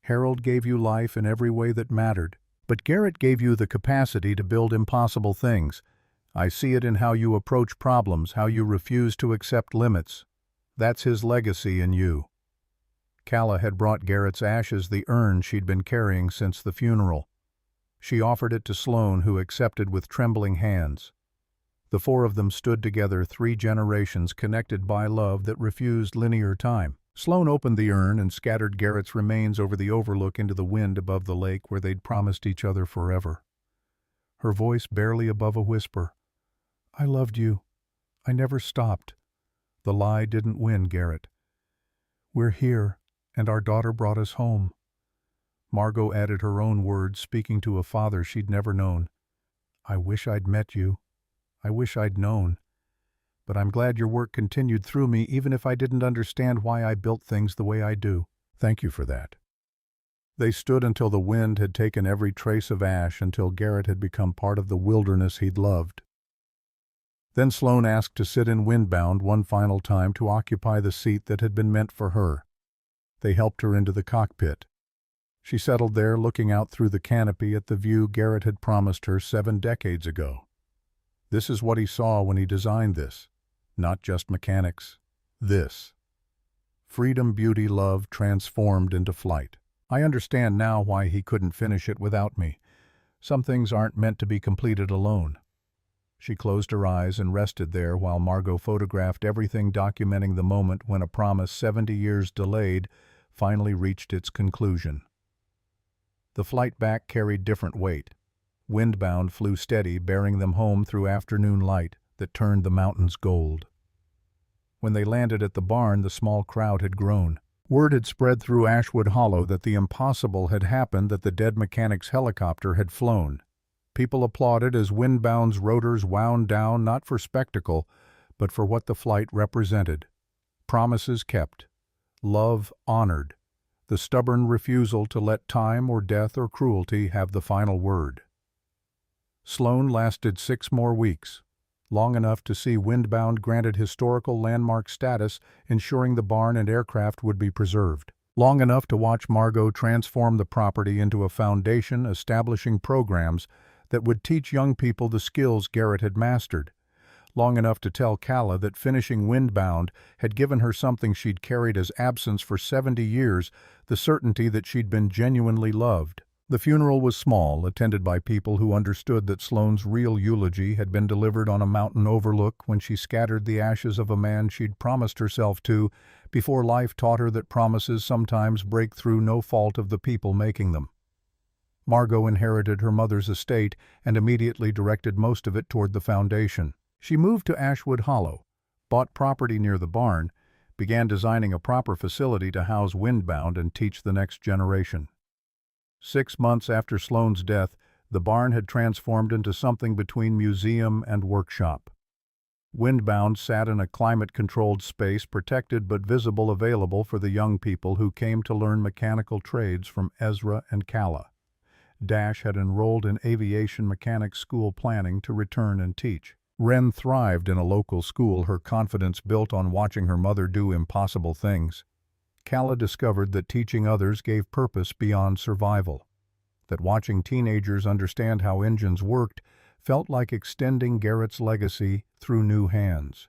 Harold gave you life in every way that mattered. But Garrett gave you the capacity to build impossible things. I see it in how you approach problems, how you refuse to accept limits. That's his legacy in you." Calla had brought Garrett's ashes the urn she'd been carrying since the funeral. She offered it to Sloane, who accepted with trembling hands. The four of them stood together, 3 generations connected by love that refused linear time. Sloane opened the urn and scattered Garrett's remains over the overlook into the wind above the lake where they'd promised each other forever. Her voice barely above a whisper. "I loved you. I never stopped. The lie didn't win, Garrett. We're here, and our daughter brought us home." Margot added her own words, speaking to a father she'd never known. "I wish I'd met you. I wish I'd known. But I'm glad your work continued through me, even if I didn't understand why I built things the way I do. Thank you for that." They stood until the wind had taken every trace of ash, until Garrett had become part of the wilderness he'd loved. Then Sloane asked to sit in Windbound one final time, to occupy the seat that had been meant for her. They helped her into the cockpit. She settled there, looking out through the canopy at the view Garrett had promised her 7 decades ago. This is what he saw when he designed this. Not just mechanics. This. Freedom, beauty, love transformed into flight. I understand now why he couldn't finish it without me. Some things aren't meant to be completed alone. She closed her eyes and rested there while Margot photographed everything, documenting the moment when a promise 70 years delayed finally reached its conclusion. The flight back carried different weight. Windbound flew steady, bearing them home through afternoon light that turned the mountains gold. When they landed at the barn, the small crowd had grown. Word had spread through Ashwood Hollow that the impossible had happened, that the dead mechanic's helicopter had flown. People applauded as Windbound's rotors wound down, not for spectacle, but for what the flight represented. Promises kept. Love honored. The stubborn refusal to let time or death or cruelty have the final word. Sloane lasted 6 more weeks, long enough to see Windbound granted historical landmark status, ensuring the barn and aircraft would be preserved. Long enough to watch Margot transform the property into a foundation, establishing programs that would teach young people the skills Garrett had mastered. Long enough to tell Calla that finishing Windbound had given her something she'd carried as absence for 70 years, the certainty that she'd been genuinely loved. The funeral was small, attended by people who understood that Sloane's real eulogy had been delivered on a mountain overlook when she scattered the ashes of a man she'd promised herself to before life taught her that promises sometimes break through no fault of the people making them. Margot inherited her mother's estate and immediately directed most of it toward the foundation. She moved to Ashwood Hollow, bought property near the barn, began designing a proper facility to house Windbound and teach the next generation. 6 months after Sloane's death, the barn had transformed into something between museum and workshop. Windbound sat in a climate-controlled space, protected but visible, available for the young people who came to learn mechanical trades from Ezra and Calla. Dash had enrolled in aviation mechanics school, planning to return and teach. Wren thrived in a local school, her confidence built on watching her mother do impossible things. Calla discovered that teaching others gave purpose beyond survival, that watching teenagers understand how engines worked felt like extending Garrett's legacy through new hands.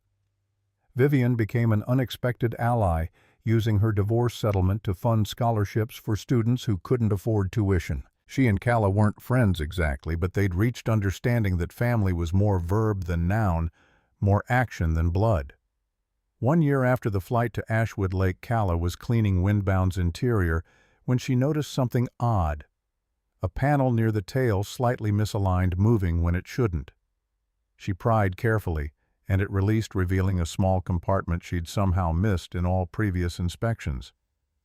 Vivian became an unexpected ally, using her divorce settlement to fund scholarships for students who couldn't afford tuition. She and Calla weren't friends exactly, but they'd reached understanding that family was more verb than noun, more action than blood. 1 year after the flight to Ashwood Lake, Calla was cleaning Windbound's interior when she noticed something odd. A panel near the tail, slightly misaligned, moving when it shouldn't. She pried carefully, and it released, revealing a small compartment she'd somehow missed in all previous inspections.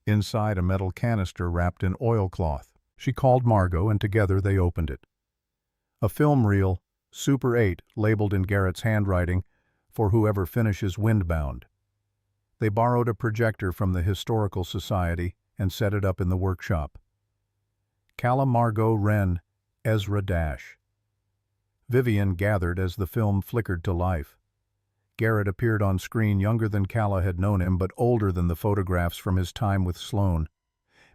Inside, a metal canister wrapped in oilcloth. She called Margot, and together they opened it. A film reel, Super 8, labeled in Garrett's handwriting, for whoever finishes Windbound. They borrowed a projector from the Historical Society and set it up in the workshop. Calla, Margot, Wren, Ezra, Dash. Vivian gathered as the film flickered to life. Garrett appeared on screen, younger than Calla had known him, but older than the photographs from his time with Sloane.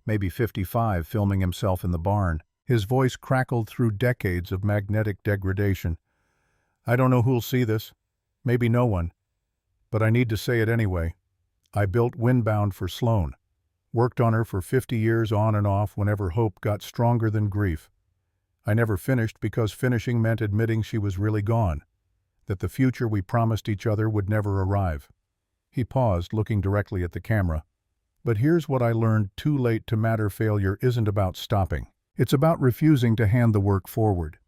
Maybe 55, filming himself in the barn, His voice crackled through decades of magnetic degradation. I don't know who'll see this. Maybe no one. But I need to say it anyway. I built Windbound for Sloan. Worked on her for 50 years on and off whenever hope got stronger than grief. I never finished because finishing meant admitting she was really gone, that the future we promised each other would never arrive. He paused, looking directly at the camera. But here's what I learned too late to matter: failure isn't about stopping. It's about refusing to hand the work forward.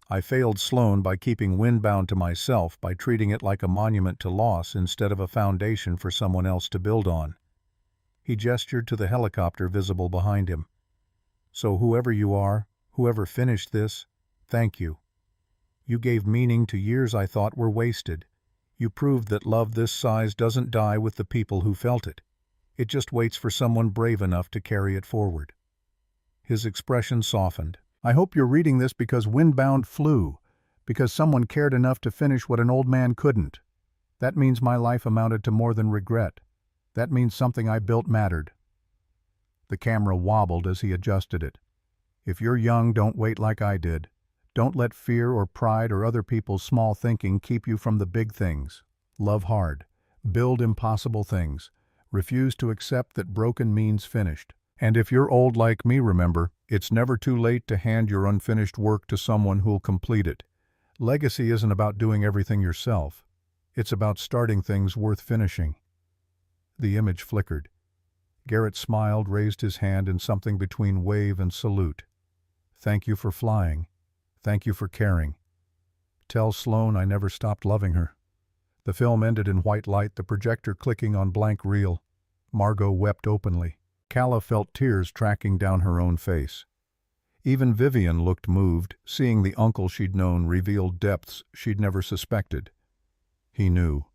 I failed Sloan by keeping Windbound to myself, by treating it like a monument to loss instead of a foundation for someone else to build on. He gestured to the helicopter visible behind him. So whoever you are, whoever finished this, thank you. You gave meaning to years I thought were wasted. You proved that love this size doesn't die with the people who felt it. It just waits for someone brave enough to carry it forward. His expression softened. I hope you're reading this because Windbound flew, because someone cared enough to finish what an old man couldn't. That means my life amounted to more than regret. That means something I built mattered. The camera wobbled as he adjusted it. If you're young, don't wait like I did. Don't let fear or pride or other people's small thinking keep you from the big things. Love hard. Build impossible things. Refuse to accept that broken means finished. And if you're old like me, remember, it's never too late to hand your unfinished work to someone who'll complete it. Legacy isn't about doing everything yourself. It's about starting things worth finishing. The image flickered. Garrett smiled, raised his hand in something between wave and salute. Thank you for flying. Thank you for caring. Tell Sloan I never stopped loving her. The film ended in white light, the projector clicking on blank reel. Margot wept openly. Calla felt tears tracking down her own face. Even Vivian looked moved. Seeing the uncle she'd known revealed depths she'd never suspected. He knew.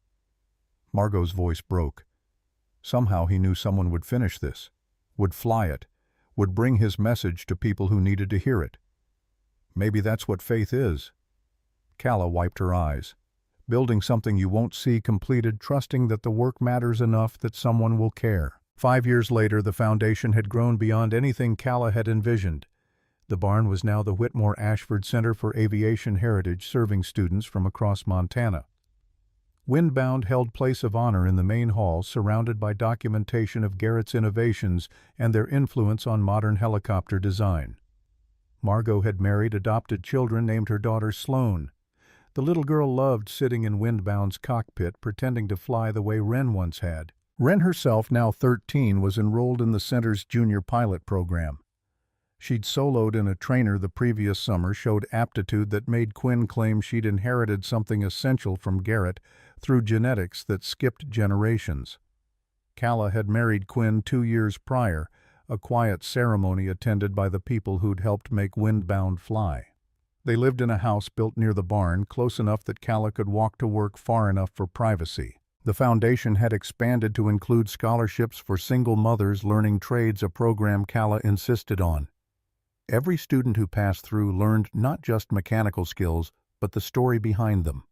Margot's voice broke. Somehow he knew someone would finish this, would fly it, would bring his message to people who needed to hear it. Maybe that's what faith is. Calla wiped her eyes. Building something you won't see completed, trusting that the work matters enough that someone will care. 5 years later, the foundation had grown beyond anything Calla had envisioned. The barn was now the Whitmore Ashford Center for Aviation Heritage, serving students from across Montana. Windbound held place of honor in the main hall, surrounded by documentation of Garrett's innovations and their influence on modern helicopter design. Margot had married, adopted children, named her daughter Sloan. The little girl loved sitting in Windbound's cockpit, pretending to fly the way Wren once had. Wren herself, now 13, was enrolled in the center's junior pilot program. She'd soloed in a trainer the previous summer, showed aptitude that made Quinn claim she'd inherited something essential from Garrett through genetics that skipped generations. Calla had married Quinn 2 years prior, a quiet ceremony attended by the people who'd helped make Windbound fly. They lived in a house built near the barn, close enough that Calla could walk to work, far enough for privacy. The foundation had expanded to include scholarships for single mothers learning trades, a program Calla insisted on. Every student who passed through learned not just mechanical skills, but the story behind them.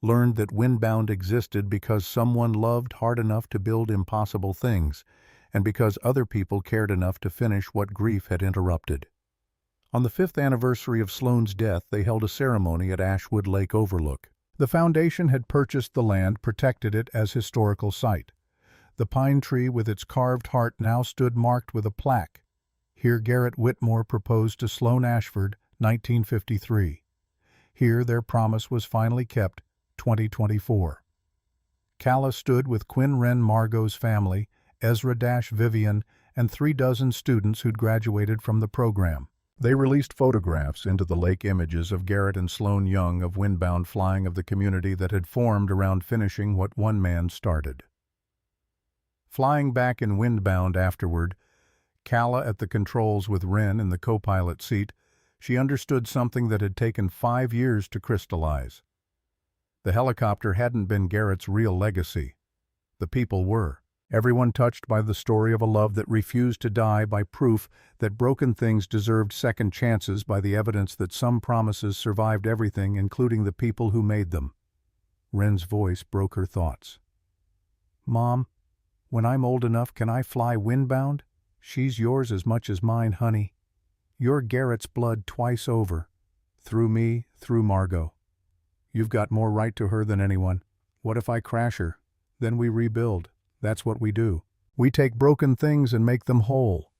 Learned that Windbound existed because someone loved hard enough to build impossible things, and because other people cared enough to finish what grief had interrupted. On the 5th anniversary of Sloan's death, they held a ceremony at Ashwood Lake Overlook. The foundation had purchased the land, protected it as historical site. The pine tree with its carved heart now stood marked with a plaque. Here Garrett Whitmore proposed to Sloan Ashford, 1953. Here their promise was finally kept, 2024. Calla stood with Quinn Wren Margot's family, Ezra-Vivian, and 36 students who'd graduated from the program. They released photographs into the lake, images of Garrett and Sloan Young, of Windbound flying, of the community that had formed around finishing what one man started. Flying back in Windbound afterward, Calla at the controls with Wren in the co-pilot seat, she understood something that had taken 5 years to crystallize. The helicopter hadn't been Garrett's real legacy. The people were. Everyone touched by the story of a love that refused to die, by proof that broken things deserved second chances, by the evidence that some promises survived everything, including the people who made them. Wren's voice broke her thoughts. Mom, when I'm old enough, can I fly Windbound? She's yours as much as mine, honey. You're Garrett's blood twice over. Through me, through Margot. You've got more right to her than anyone. What if I crash her? Then we rebuild. That's what we do. We take broken things and make them whole.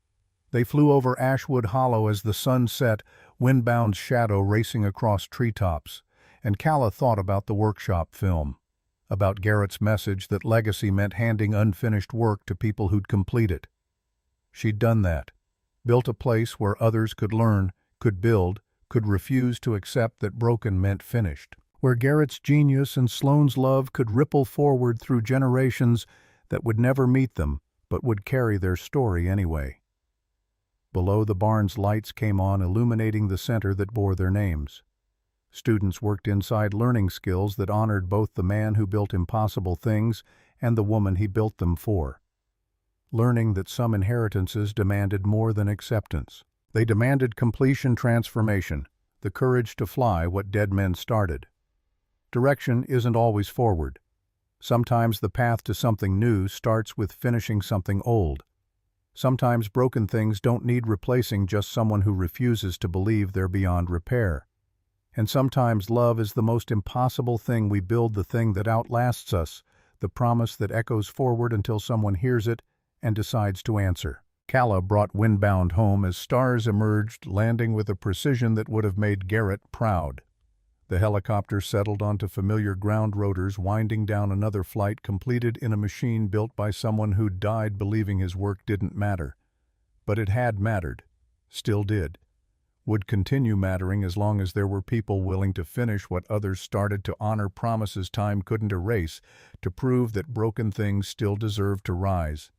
They flew over Ashwood Hollow as the sun set, windbound shadow racing across treetops, and Calla thought about the workshop film, about Garrett's message that legacy meant handing unfinished work to people who'd complete it. She'd done that, built a place where others could learn, could build, could refuse to accept that broken meant finished, where Garrett's genius and Sloane's love could ripple forward through generations that would never meet them but would carry their story anyway. Below, the barn's lights came on, illuminating the center that bore their names. Students worked inside, learning skills that honored both the man who built impossible things and the woman he built them for. Learning that some inheritances demanded more than acceptance. They demanded completion, transformation, the courage to fly what dead men started. Direction isn't always forward. Sometimes the path to something new starts with finishing something old. Sometimes broken things don't need replacing, just someone who refuses to believe they're beyond repair. And sometimes love is the most impossible thing. We build the thing that outlasts us, the promise that echoes forward until someone hears it and decides to answer. Calla brought Windbound home as stars emerged, landing with a precision that would have made Garrett proud. The helicopter settled onto familiar ground, rotors winding down another flight completed in a machine built by someone who died believing his work didn't matter. But it had mattered, still did, would continue mattering as long as there were people willing to finish what others started, to honor promises time couldn't erase, to prove that broken things still deserved to rise.